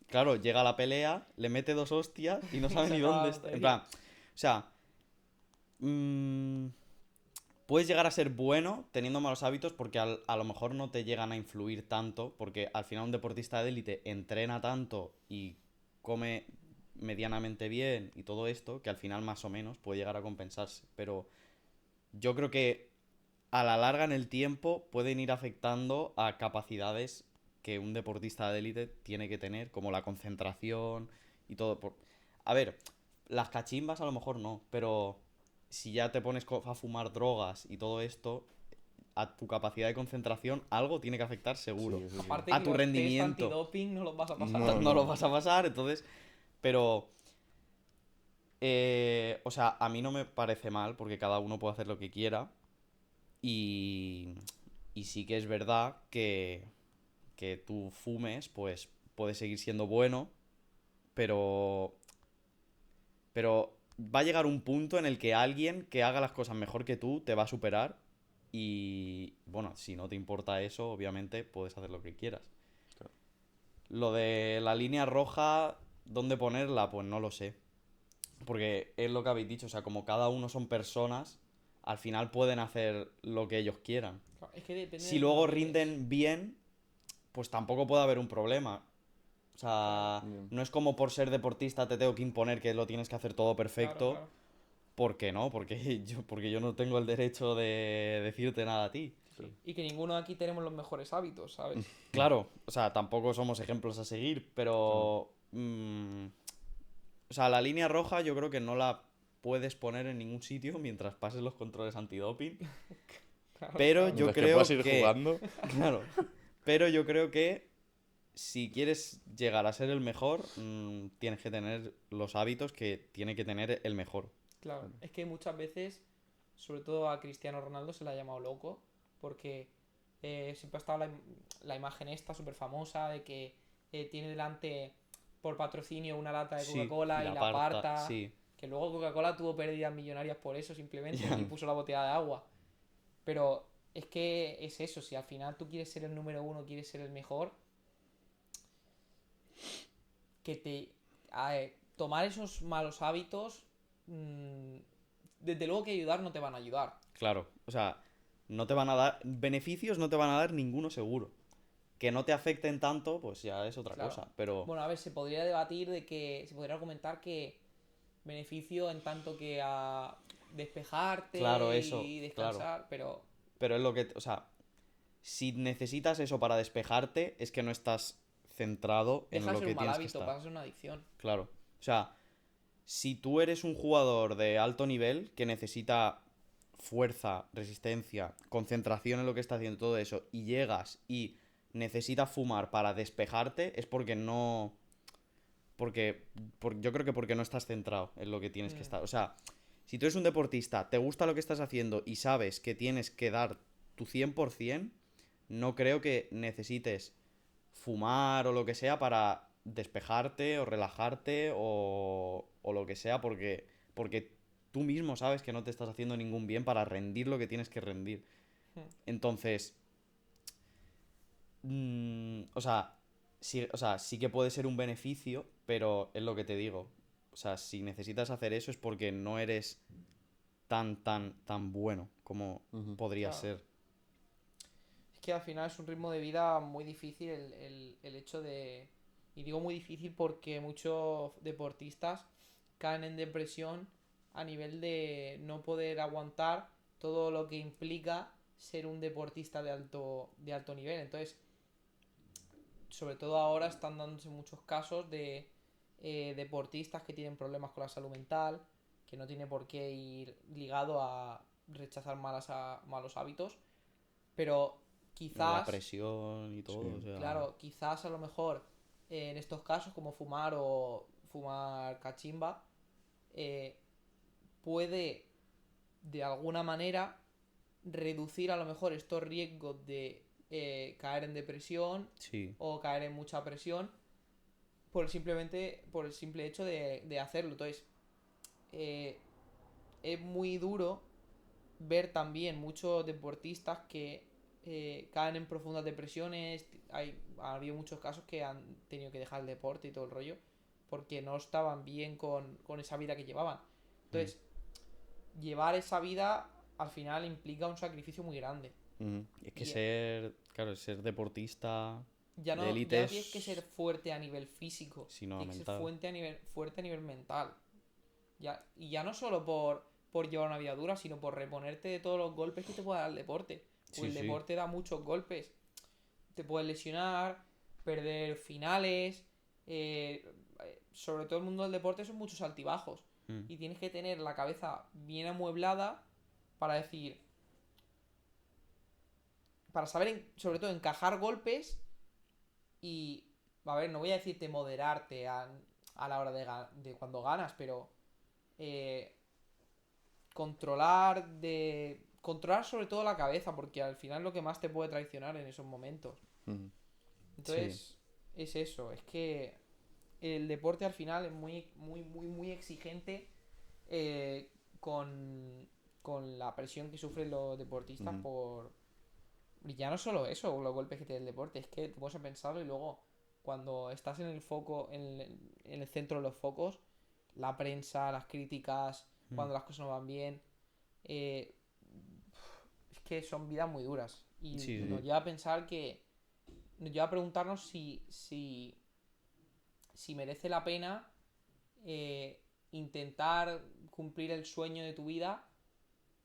Claro, llega a la pelea, le mete 2 hostias y no y sabe se ni acaba dónde la está. En tontería. plan, o sea, mm, puedes llegar a ser bueno teniendo malos hábitos porque a lo mejor no te llegan a influir tanto, porque al final un deportista de élite entrena tanto y come medianamente bien y todo esto, que al final más o menos puede llegar a compensarse. Pero yo creo que a la larga en el tiempo pueden ir afectando a capacidades que un deportista de élite tiene que tener, como la concentración y todo. A ver, las cachimbas a lo mejor no, pero si ya te pones a fumar drogas y todo esto, a tu capacidad de concentración algo tiene que afectar seguro. Sí, eso sí. Aparte A que tu los test rendimiento antidoping no los vas a pasar. No, no lo no. vas a pasar, entonces... Pero, o sea, a mí no me parece mal porque cada uno puede hacer lo que quiera. Y, y sí que es verdad que tú fumes, pues puedes seguir siendo bueno, pero, pero va a llegar un punto en el que alguien que haga las cosas mejor que tú te va a superar y, bueno, si no te importa eso, obviamente puedes hacer lo que quieras. Claro. Lo de la línea roja, ¿dónde ponerla? Pues no lo sé. Porque es lo que habéis dicho, o sea, como cada uno son personas, al final pueden hacer lo que ellos quieran. Claro, es que depende Si de cómo luego lo mires. rinden bien, pues tampoco puede haber un problema. O Claro, sea, Bien. no es como por ser deportista te tengo que imponer que lo tienes que hacer todo claro, perfecto. claro. ¿Por qué no? Porque yo no tengo el derecho de decirte nada a ti. Sí. Y que ninguno de aquí tenemos los mejores hábitos, ¿sabes? Claro, o sea, tampoco somos ejemplos a seguir, Claro. pero... o sea, la línea roja yo creo que no la puedes poner en ningún sitio mientras pases los controles antidoping. Claro, Pero claro. yo Mientras que puedas creo ir que... jugando. Claro. Pero yo creo que si quieres llegar a ser el mejor, tienes que tener los hábitos que tiene que tener el mejor. Claro. Es que muchas veces, sobre todo a Cristiano Ronaldo se le ha llamado loco, porque siempre ha estado la imagen esta súper famosa de que tiene delante por patrocinio una lata de Sí, Coca-Cola y y la la aparta, aparta, sí. que luego Coca-Cola tuvo pérdidas millonarias por eso simplemente Ya. y puso la botella de agua. Pero es que es eso, si al final tú quieres ser el número uno, quieres ser el mejor, que tomar esos malos hábitos, desde luego que ayudar no te van a ayudar. Claro, o sea, no te van a dar beneficios, no te van a dar ninguno seguro. Que no te afecten tanto, pues ya es otra Claro. cosa, pero Bueno, a ver, se podría debatir de que, se podría argumentar que beneficio en tanto que a claro, despejarte eso, y claro. descansar, pero Pero es lo que, o sea, si necesitas eso para despejarte, es que no estás centrado en deja de lo ser que un mal tienes que hábito, estar. pasa a ser una adicción. Claro. O sea, si tú eres un jugador de alto nivel que necesita fuerza, resistencia, concentración en lo que está haciendo todo eso, y llegas y necesitas fumar para despejarte, es porque no. Yo creo que porque no estás centrado en lo que tienes que Mm, estar. O sea, si tú eres un deportista, te gusta lo que estás haciendo y sabes que tienes que dar tu 100%, no creo que necesites fumar o lo que sea para despejarte o relajarte o lo que sea, porque tú mismo sabes que no te estás haciendo ningún bien para rendir lo que tienes que rendir. mm, Entonces, o sea, sí que puede ser un beneficio, pero es lo que te digo. O sea, si necesitas hacer eso es porque no eres tan bueno como Ujú. podría Claro. ser. Es que al final es un ritmo de vida muy difícil el hecho de... Y digo muy difícil porque muchos deportistas caen en depresión a nivel de no poder aguantar todo lo que implica ser un deportista de alto nivel. Entonces, sobre todo ahora están dándose muchos casos de deportistas que tienen problemas con la salud mental, que no tiene por qué ir ligado a rechazar malos hábitos, pero La quizás, presión y todo, o Sí. sea, claro, quizás a lo mejor en estos casos como fumar o fumar cachimba, eh, puede de alguna manera reducir a lo mejor estos riesgos de caer en depresión sí, o caer en mucha presión por el simple hecho de hacerlo. Entonces, eh, es muy duro ver también muchos deportistas que caen en profundas depresiones. Ha habido muchos casos que han tenido que dejar el deporte y todo el rollo porque no estaban bien con esa vida que llevaban. mm, Entonces, llevar esa vida al final implica un sacrificio muy grande. Ujú. es que Y claro, ser deportista de ya élite no tienes que ser es fuerte a nivel físico, sino tienes que ser mental. fuerte a nivel mental. Y ya no solo por llevar una vida dura, sino por reponerte de todos los golpes que te pueda dar el deporte. Porque Sí, el sí. deporte da muchos golpes. Te puedes lesionar, perder finales. Sobre todo el mundo del deporte son muchos altibajos. Mm, Y tienes que tener la cabeza bien amueblada para decir, para saber sobre todo encajar golpes y, a ver, no voy a decirte moderarte a la hora de cuando ganas, pero eh, controlar sobre todo la cabeza, porque al final es lo que más te puede traicionar en esos momentos. Ujú. sí. Entonces, es eso, es que el deporte al final es muy exigente eh, con, con la presión que sufren los deportistas Ujú. por... Y ya no solo eso, los golpes que tiene el deporte, es que te pones a pensarlo y luego cuando estás en el foco, en el centro de los focos, la prensa, las críticas, Mm, cuando las cosas no van bien, eh, es que son vidas muy duras. Y sí, sí. nos Ujú. lleva a pensar que, nos lleva a preguntarnos si merece la pena intentar cumplir el sueño de tu vida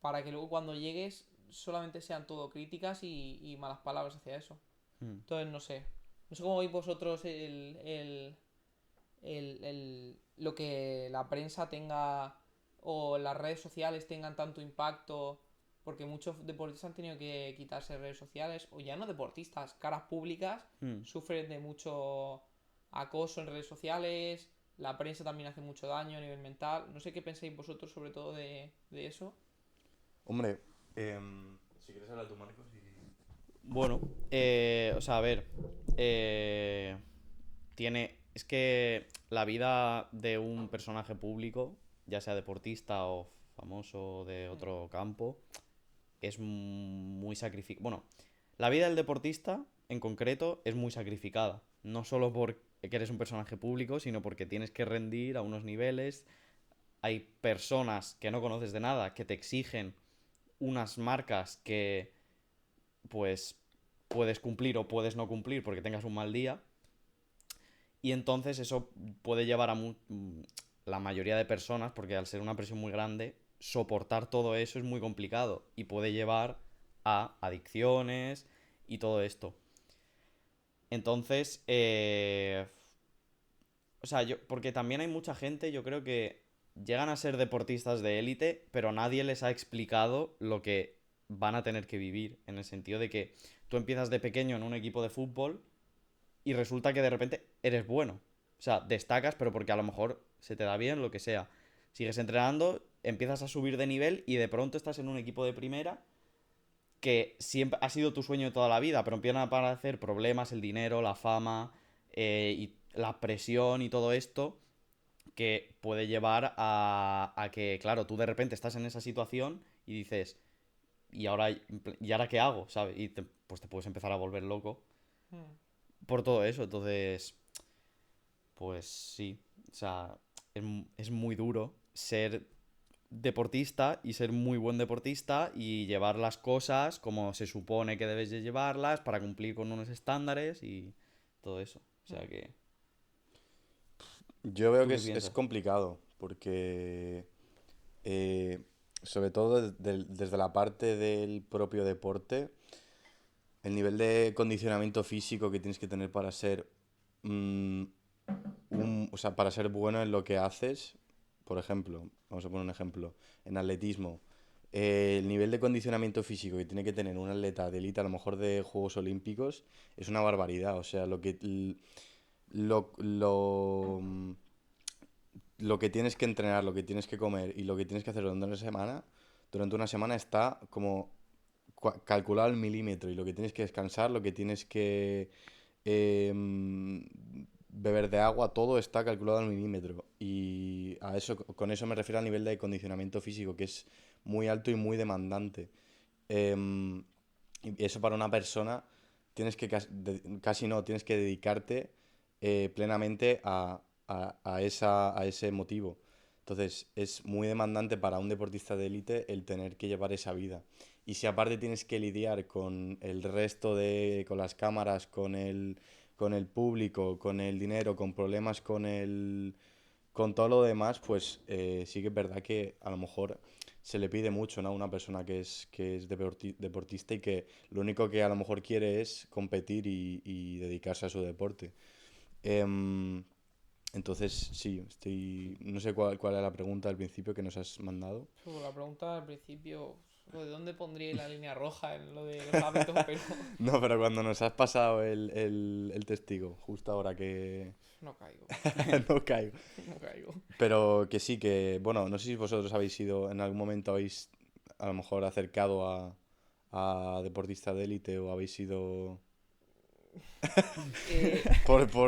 para que luego cuando llegues solamente sean todo críticas y malas palabras hacia eso. Mm. Entonces, no sé. No sé cómo veis vosotros lo que la prensa tenga o las redes sociales tengan tanto impacto, porque muchos deportistas han tenido que quitarse redes sociales, o ya no deportistas, caras públicas Mm. sufren de mucho acoso en redes sociales, la prensa también hace mucho daño a nivel mental. No sé qué pensáis vosotros sobre todo de eso. Hombre, si quieres hablar tú, Marcos. Bueno, o sea, a ver, eh, es que la vida de un personaje público, ya sea deportista o famoso de Hmm. otro campo, es muy sacrificada. Bueno, la vida del deportista en concreto es muy sacrificada. No solo porque eres un personaje público, sino porque tienes que rendir a unos niveles. Hay personas que no conoces de nada que te exigen unas marcas que, pues, puedes cumplir o puedes no cumplir porque tengas un mal día. Y entonces eso puede llevar a la mayoría de personas, porque al ser una presión muy grande, soportar todo eso es muy complicado y puede llevar a adicciones y todo esto. Entonces, o sea, porque también hay mucha gente, yo creo que llegan a ser deportistas de élite, pero nadie les ha explicado lo que van a tener que vivir, en el sentido de que tú empiezas de pequeño en un equipo de fútbol y resulta que de repente eres bueno. O sea, destacas, pero porque a lo mejor se te da bien, lo que sea. Sigues entrenando, empiezas a subir de nivel y de pronto estás en un equipo de primera que siempre ha sido tu sueño de toda la vida, pero empiezan a aparecer problemas, el dinero, la fama y la presión y todo esto que puede llevar a que, claro, tú de repente estás en esa situación y dices, ¿y ahora qué hago? ¿Sabes? Y pues te puedes empezar a volver loco Hmm. por todo eso. Entonces, pues sí, o sea, es muy duro ser deportista y ser muy buen deportista y llevar las cosas como se supone que debes de llevarlas para cumplir con unos estándares y todo eso. O sea que, Yo veo ¿tú que qué es piensas? complicado porque, eh, sobre todo desde la parte del propio deporte, el nivel de condicionamiento físico que tienes que tener para ser, mm, o sea, para ser bueno en lo que haces, por ejemplo, vamos a poner un ejemplo, en atletismo, el nivel de condicionamiento físico que tiene que tener un atleta de élite, a lo mejor de Juegos Olímpicos, es una barbaridad. O sea, lo que tienes que entrenar, lo que tienes que comer y lo que tienes que hacer durante una semana está como calculado al milímetro. Y lo que tienes que descansar, lo que tienes que beber de agua, todo está calculado al milímetro. Y con eso me refiero al nivel de condicionamiento físico, que es muy alto y muy demandante. Em, y eso para una persona tienes que casi no, tienes que dedicarte plenamente a ese motivo. Entonces es muy demandante para un deportista de élite el tener que llevar esa vida. Y si aparte tienes que lidiar con el resto con las cámaras, con el público, con el dinero, con problemas con todo lo demás, pues sí que es verdad que a lo mejor se le pide mucho, ¿no? A una persona que es deportista y que lo único que a lo mejor quiere es competir y dedicarse a su deporte. Em, entonces, sí, no sé cuál era la pregunta al principio que nos has mandado. La pregunta al principio, lo de dónde pondríais la línea roja en lo de los hábitos, pero No, pero cuando nos has pasado el testigo, justo ahora que no caigo, no caigo. no caigo. Pero que sí, que, bueno, no sé si vosotros habéis sido, en algún momento habéis a lo mejor acercado a deportista de élite o habéis sido Eh,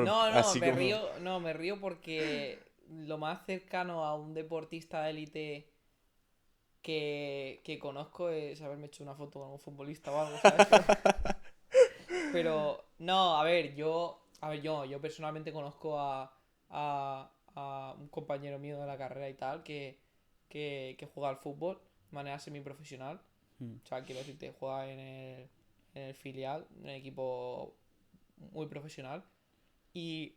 no, así como... me río porque lo más cercano a un deportista de élite que conozco es haberme hecho una foto con un futbolista o algo, ¿sabes? Pero, no, yo personalmente conozco a un compañero mío de la carrera y tal que juega al fútbol de manera semiprofesional. Mm. O sea, quiero decirte, juega en el filial, en un equipo muy profesional. Y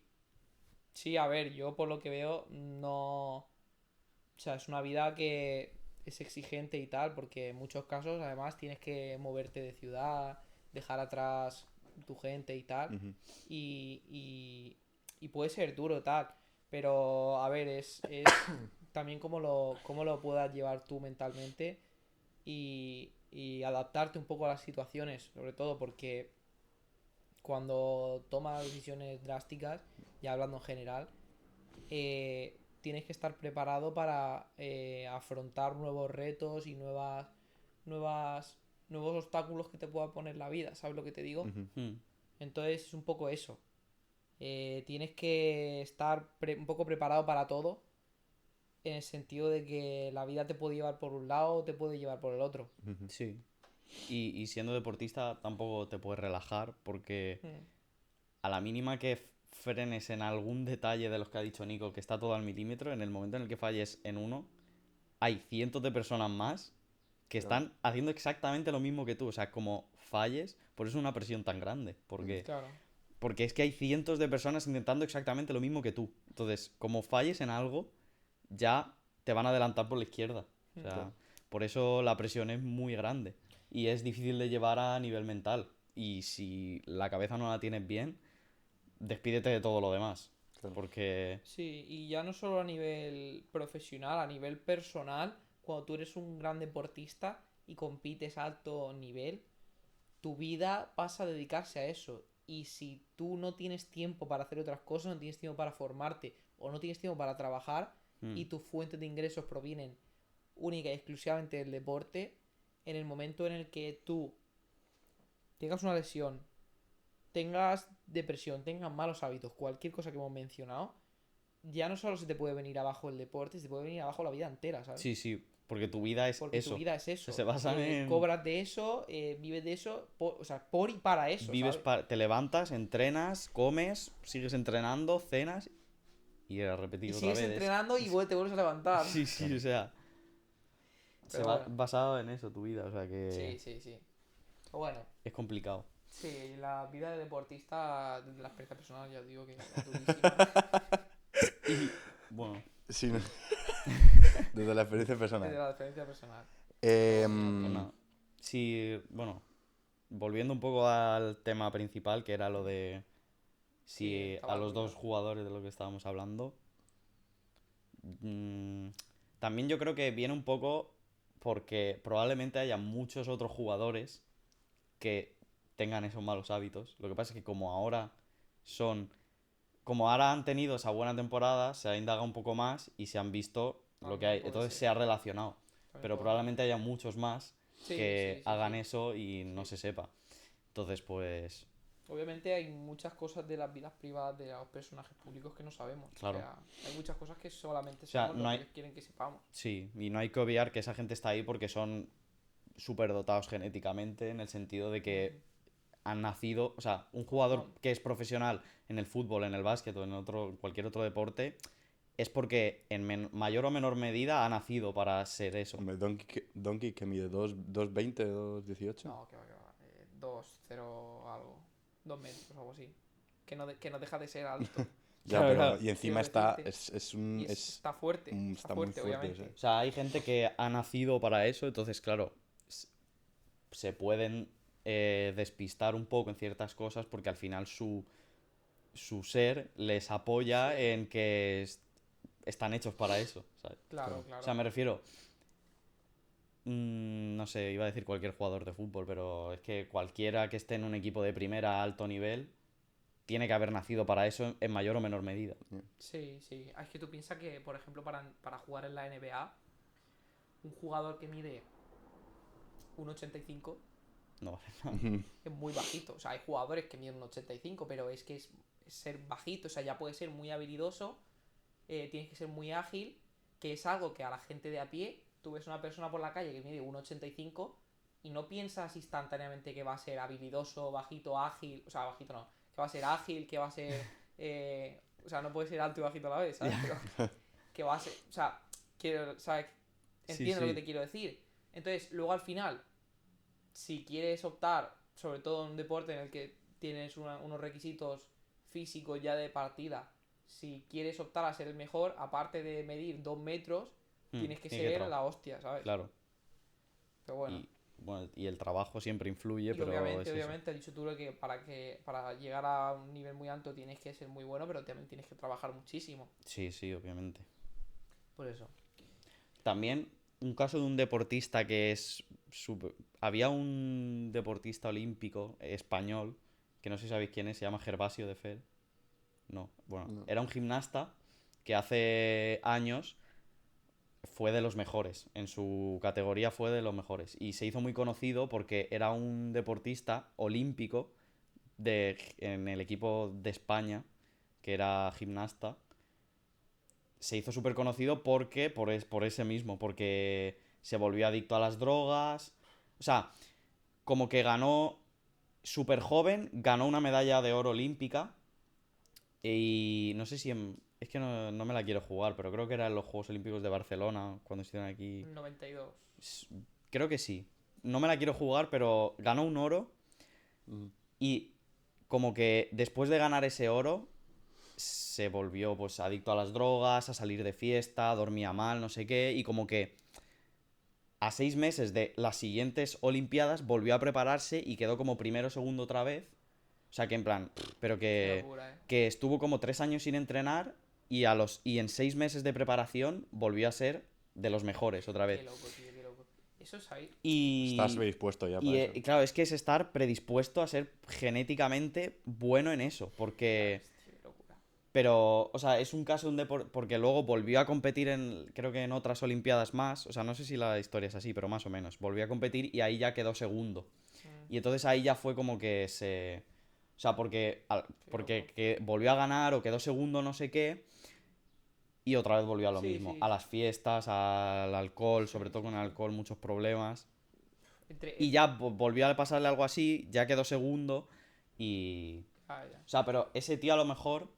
sí, a ver, yo por lo que veo, no. O sea, es una vida que es exigente y tal, porque en muchos casos, además, tienes que moverte de ciudad, dejar atrás tu gente y tal. Ujú, Y puede ser duro, tal. Pero, a ver, es también cómo lo puedas llevar tú mentalmente y adaptarte un poco a las situaciones, sobre todo porque cuando tomas decisiones drásticas, ya hablando en general, tienes que estar preparado para afrontar nuevos retos y nuevas, nuevos obstáculos que te pueda poner la vida, ¿sabes lo que te digo? ujú. Mm. Entonces es un poco eso. Tienes que estar un poco preparado para todo, en el sentido de que la vida te puede llevar por un lado o te puede llevar por el otro. Sí. Y siendo deportista tampoco te puedes relajar porque Mm, a la mínima que frenes en algún detalle de los que ha dicho Nico, que está todo al milímetro, en el momento en el que falles en uno, hay cientos de personas más que Claro. están haciendo exactamente lo mismo que tú. O sea, como falles, por eso es una presión tan grande. claro. Porque es que hay cientos de personas intentando exactamente lo mismo que tú. Entonces, como falles en algo, ya te van a adelantar por la izquierda. O Mm. sea, Claro. por eso la presión es muy grande. Y es difícil de llevar a nivel mental. Y si la cabeza no la tienes bien, despídete de todo lo demás. Claro. Porque... Sí, y ya no solo a nivel profesional, a nivel personal, cuando tú eres un gran deportista y compites a alto nivel, tu vida pasa a dedicarse a eso. Y si tú no tienes tiempo para hacer otras cosas, no tienes tiempo para formarte o no tienes tiempo para trabajar mm, y tus fuentes de ingresos provienen única y exclusivamente del deporte, en el momento en el que tú tengas una lesión, tengas depresión, tengas malos hábitos, cualquier cosa que hemos mencionado, ya no solo se te puede venir abajo el deporte, se te puede venir abajo la vida entera, ¿sabes? sí, sí, porque tu vida es Porque tu eso. vida es O sea, se eso. basan en... Cobras de eso, vives de eso, o sea, por y para eso, Vives ¿sabes? para... Te levantas, entrenas, comes, sigues entrenando, cenas y a Y repetir otra sigues vez. entrenando y te vuelves a levantar. Sí, sí, Claro. o sea... se Pero va bueno. basado en eso tu vida, o sea Sí, que sí. Pero bueno, es complicado. sí, la vida de deportista, desde la experiencia personal, ya os digo que es durísima. Y bueno, Sí, no. Desde la experiencia Desde personal. la experiencia personal. Pero bueno, ya, pues nada. Sí, bueno, volviendo un poco al tema principal, que era lo de sí, el si a los tabaco y dos tal. jugadores de lo que estábamos hablando. mm, También yo creo que viene un poco porque probablemente haya muchos otros jugadores que tengan esos malos hábitos. Lo que pasa es que son, como ahora han tenido esa buena temporada, se ha indagado un poco más y se han visto lo que También hay. puede Entonces ser. se ha relacionado. También Pero puede ser. probablemente haya muchos más Sí, que sí, sí, hagan sí. eso y no Sí. se sepa. Entonces, pues, Obviamente hay muchas cosas de las vidas privadas de los personajes públicos que no sabemos. O claro. sea, hay muchas cosas que solamente O sea, sabemos lo no que hay. ellos quieren que sepamos. Sí, y no hay que obviar que esa gente está ahí porque son súper dotados genéticamente, en el sentido de Ujú. que han nacido. O sea, un jugador No, que es profesional en el fútbol, en el básquet o en cualquier otro deporte, es porque en mayor o menor medida ha nacido para ser eso. Hombre, Donkey que mide 2,20, 2,18. no, que va, que va. 2, 0 algo. 2 metros, algo así. Que no deja de ser alto. Ya, Claro, pero. claro. Y encima Quiero está. decirte. Es Y está fuerte. Está está muy fuerte, fuerte, obviamente. O sea, hay gente que ha nacido para eso, entonces, claro, s- se pueden despistar un poco en ciertas cosas porque al final su ser les apoya Sí, en que están hechos para eso, ¿sabes? claro, Claro. O sea, claro. me refiero, no sé, iba a decir cualquier jugador de fútbol, pero es que cualquiera que esté en un equipo de primera a alto nivel tiene que haber nacido para eso en mayor o menor medida. Sí, sí. Es que tú piensas que, por ejemplo, para jugar en la NBA, un jugador que mide 1,85 No, es muy bajito. O sea, hay jugadores que miden 1,85, pero es que es ser bajito. O sea, ya puede ser muy habilidoso, tienes que ser muy ágil, que es algo que a la gente de a pie, tú ves una persona por la calle que mide 1,85 y no piensas instantáneamente que va a ser habilidoso, bajito, ágil. O sea, bajito no. Que va a ser ágil, que va a ser... o sea, no puede ser alto y bajito a la vez, ¿sabes? Pero que va a ser... O sea, quiero, ¿sabes? sí, Entiendo lo que sí, te quiero decir. Entonces, luego al final, si quieres optar, sobre todo en un deporte en el que tienes unos requisitos físicos ya de partida, si quieres optar a ser el mejor, aparte de medir 2 metros, tienes que tiene que ser la hostia, ¿sabes? claro. Pero bueno. Y bueno, y el trabajo siempre influye, Y pero es eso. obviamente, has dicho tú lo que para llegar a un nivel muy alto tienes que ser muy bueno, pero también tienes que trabajar muchísimo. Sí, sí, obviamente. Por eso. También un caso de un deportista que es Había un deportista olímpico español, que no sé si sabéis quién es, se llama Gervasio de Fer. No, bueno, No. era un gimnasta que hace años fue de los mejores. En su categoría fue de los mejores. Y se hizo muy conocido porque era un deportista olímpico en el equipo de España, que era gimnasta. Se hizo súper conocido por ese mismo, porque se volvió adicto a las drogas. O sea, como que ganó súper joven, ganó una medalla de oro olímpica. Y no sé si es que no me la quiero jugar, pero creo que era en los Juegos Olímpicos de Barcelona, cuando estuvieron aquí. 92. S- Creo que sí. No me la quiero jugar, pero ganó un oro. Ujú. Y como que después de ganar ese oro, se volvió pues adicto a las drogas, a salir de fiesta, dormía mal, no sé qué. Y como que a 6 meses de las siguientes Olimpiadas volvió a prepararse y quedó como primero o segundo otra vez. O sea que en plan, pero Qué locura, que estuvo como 3 años sin entrenar y en 6 meses de preparación volvió a ser de los mejores otra vez. Qué loco, tío, qué loco. Eso es ahí. Estás Y, predispuesto ya para eso. claro, es que es estar predispuesto a ser genéticamente bueno en eso, Ya porque... ves, tío, qué locura. Pero, o sea, es un caso de un deporte, porque luego volvió a competir creo que en otras Olimpiadas más, o sea, no sé si la historia es así, pero más o menos, volvió a competir y ahí ya quedó segundo. Mm, Y entonces ahí ya fue como que o sea, qué porque loco. que volvió a ganar o quedó segundo no sé qué, y otra vez volvió a lo Sí, mismo, sí, a las fiestas, al alcohol, sí, sobre todo sí, con el sí. alcohol, muchos problemas. Entre... Y ya volvió a pasarle algo así, ya quedó segundo y... Ah, ya. O sea, pero ese tío a lo mejor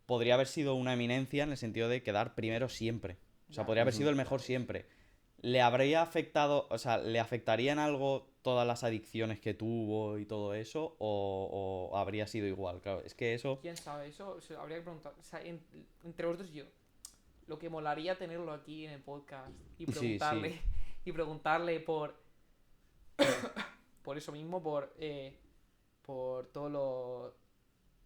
podría haber sido una eminencia en el sentido de quedar primero siempre. O sea, Ya, podría haber Ujú. sido el ya mejor ves. siempre. ¿le habría afectado, o sea, le afectaría en algo todas las adicciones que tuvo y todo eso? ¿O habría sido igual? Claro, es que eso... ¿Quién sabe? Eso habría que preguntar. O sea, entre vosotros y yo. Lo que molaría tenerlo aquí en el podcast y Sí, sí. preguntarle y preguntarle por eso mismo, por todos los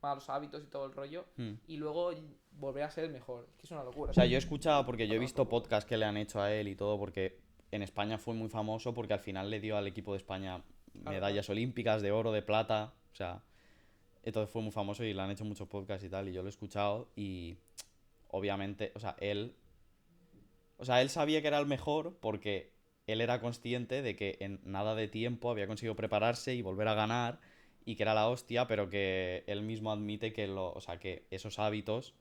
malos hábitos y todo el rollo, Hmm. y luego volver a ser el mejor. Es que es una locura. O sea, yo he escuchado, porque yo he Toma visto por culo. podcasts que le han hecho a él y todo, porque en España fue muy famoso porque al final le dio al equipo de España medallas olímpicas de oro, de plata, o sea, entonces fue muy famoso y le han hecho muchos podcasts y tal, y yo lo he escuchado y obviamente, o sea, él sabía que era el mejor porque él era consciente de que en nada de tiempo había conseguido prepararse y volver a ganar y que era la hostia, pero que él mismo admite que o sea, que esos hábitos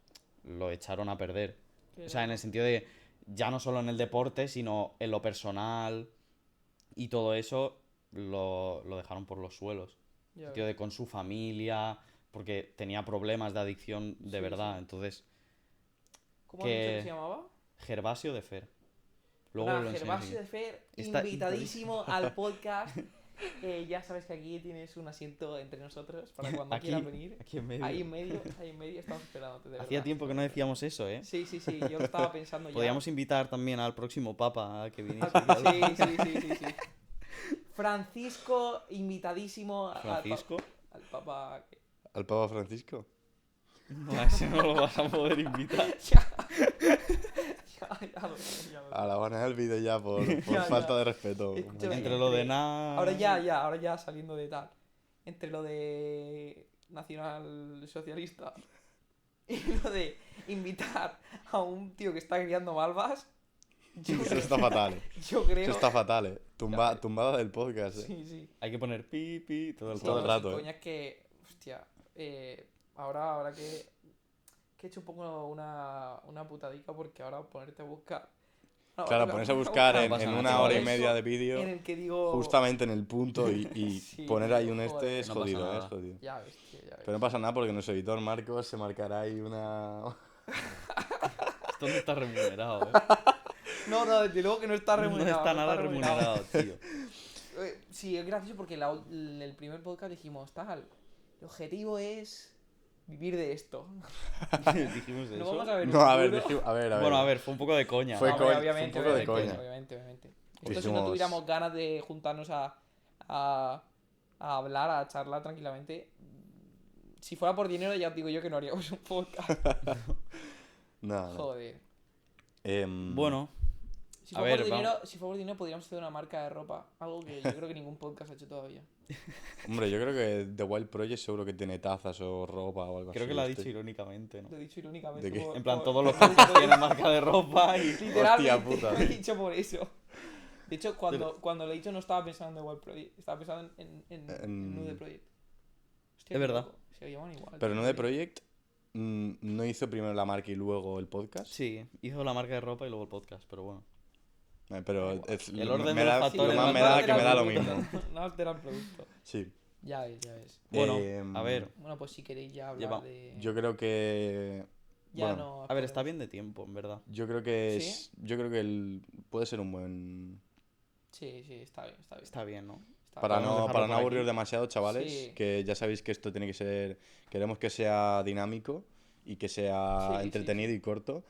lo echaron a perder. Qué O sea, en el loco. sentido de ya no solo en el deporte, sino en lo personal y todo eso lo dejaron por los suelos. En el Ya sentido ves. de con su familia, porque tenía problemas de adicción de Sí, verdad. sí. Entonces, ¿Cómo has dicho que se que llamaba? Gervasio de Fer. Pues Luego nada, lo enseño Gervasio aquí. de Fer, Está invitadísimo al podcast. Ya sabes que aquí tienes un asiento entre nosotros para cuando quieras venir. Aquí en medio. Ahí en medio estamos esperándote, de Hacía verdad. tiempo que no decíamos eso, ¿eh? Sí, sí, sí, yo lo estaba pensando ya. Podríamos invitar también al próximo papa a que viniese Ah, aquí al sí, podcast. sí, sí, sí, sí. Francisco, invitadísimo Francisco. al Papa. ¿Al Papa Francisco? No, a ese no lo vas a poder invitar. Ya lo sé, ya lo sé. A la van el vídeo ya por Ya, falta ya. de respeto. Escúchame, Entre lo de nada. ahora ya saliendo de tal. Entre lo de Nacional Socialista y lo de invitar a un tío que está criando malvas, yo, Eso está fatal. yo creo. Eso está fatal, eh. Ya. Tumbada del podcast, Sí, sí. Hay que poner pipi todo el Sí, Todo el no, rato. rato, sin coña, es que, hostia, ahora que he hecho un poco una putadica porque ahora ponerte a buscar. No, Claro, me ponerse a voy buscar No en, pasa en nada, una hora y chavales. media de en vídeo, el que digo. justamente en el punto, y Sí, poner tío, ahí un joder. es No pasa jodido, nada. es jodido. Ya ves, tío, ya ves. Pero no pasa nada porque nuestro editor Marcos se marcará ahí una... Esto no está remunerado, ¿eh? No, desde luego que no está No remunerado. está nada remunerado, tío. Sí, es gracioso porque en el primer podcast dijimos, tal, el objetivo es vivir de esto. Dijimos No eso. vamos a ver No, un a ver, duro. a ver. Bueno, a ver, fue un poco de coña. Fue ¿no? coña, Obviamente, fue un poco de obviamente, coña. obviamente. Esto si no Dijimos- tuviéramos ganas de juntarnos a hablar, a charlar tranquilamente. Si fuera por dinero, ya os digo yo que no haríamos un podcast. Nada, no. Joder. Bueno, Si A fuera ver, por dinero, si fuera por dinero, podríamos hacer una marca de ropa. Algo que yo creo que ningún podcast ha hecho todavía. Hombre, yo creo que The Wild Project seguro que tiene tazas o ropa o algo creo así. que lo ha este. dicho irónicamente, ¿no? Lo he dicho irónicamente. ¿De qué? En plan, por- todos los por- podcasts tienen marca de ropa y... Literalmente, Hostia puta, lo he tío. dicho por eso. De hecho, cuando lo he dicho no estaba pensando en Wild Project, estaba pensando en Nude Project. Hostia, Es qué verdad. loco, se llaman igual. Pero tío, no de tío. Project no hizo primero la marca y luego el podcast. Sí, hizo la marca de ropa y luego el podcast, pero bueno. Pero El orden me de los da, factores lo más no me da altera que me da lo el producto. mismo. No altera el producto. Sí. Ya ves, ya ves. Bueno, Em, a ver, Bueno, pues si queréis ya hablar Lleva- de... Yo creo que. Ya bueno, no... a ver, está podemos- bien de tiempo, en verdad. Yo creo que ¿Sí? es. Yo creo que puede ser un buen. Sí, está bien, está bien. Está bien, ¿no? Está Para bien. Podemos no, dejarlo para no por aburrir aquí. demasiado, chavales, Sí. que ya sabéis que esto tiene que ser. Queremos que sea dinámico y que sea Sí, entretenido y corto.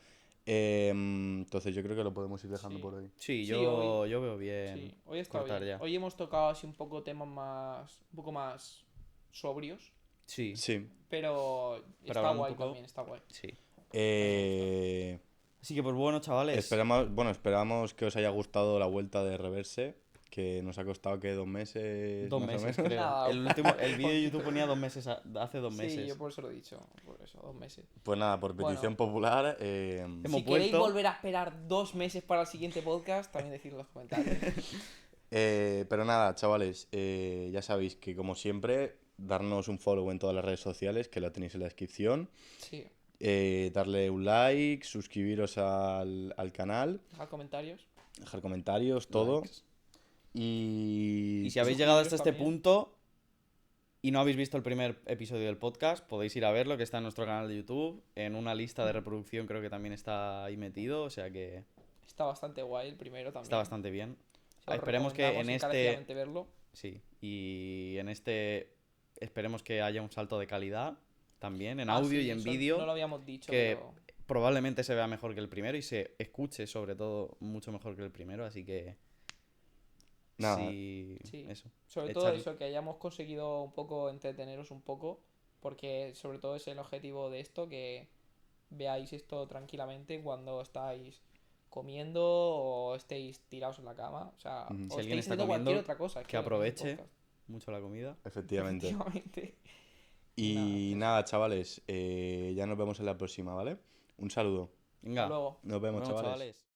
Entonces yo creo que lo podemos ir dejando Sí. por hoy. Sí, Sí, yo veo bien Sí, hoy está cortar bien. ya. Hoy hemos tocado así un poco temas más... Un poco más sobrios. Sí, Sí. Pero está hablando un guay poco- también, está guay. sí. Eh, Así que pues bueno, chavales. esperamos que os haya gustado la vuelta de Reverse, que nos ha costado que 2 meses. 2 meses, más o menos. creo. Nada, El vídeo de YouTube ponía 2 meses, hace 2 meses. Sí, yo por eso lo he dicho. Por eso, 2 meses. Pues nada, por petición Bueno. popular. Hemos Si queréis vuelto. volver a esperar 2 meses para el siguiente podcast, también decidlo en los comentarios. Pero nada, chavales, ya sabéis que como siempre, darnos un follow en todas las redes sociales, que lo tenéis en la descripción. Sí, Darle un like, suscribiros al canal, dejad comentarios. dejar comentarios, todo. Likes. Y... Y si habéis suscribiros llegado hasta este también. punto y no habéis visto el primer episodio del podcast, podéis ir a verlo, que está en nuestro canal de YouTube. En una lista de reproducción creo que también está ahí metido, o sea que Está bastante guay el primero también. Está bastante bien. Os Esperemos que recomendamos en este... encarecidamente verlo. Sí, y en este esperemos que haya un salto de calidad también en Ah, audio sí, y en eso vídeo, no lo habíamos dicho, que pero probablemente se vea mejor que el primero y se escuche sobre todo mucho mejor que el primero, así que Nada, sí, sí. eso. Sobre todo Echar- eso, que hayamos conseguido un poco entreteneros un poco, porque sobre todo es el objetivo de esto, que veáis esto tranquilamente cuando estáis comiendo o estéis tirados en la cama, o sea, Ujú. o Si alguien estéis está haciendo cualquier comiendo, otra cosa, es que que no es un aproveche podcast. mucho la comida. efectivamente. Efectivamente. Y Eso. nada, chavales, ya nos vemos en la próxima, ¿vale? Un saludo. Venga, Hasta luego. Nos nos vemos, vemos, chavales. chavales.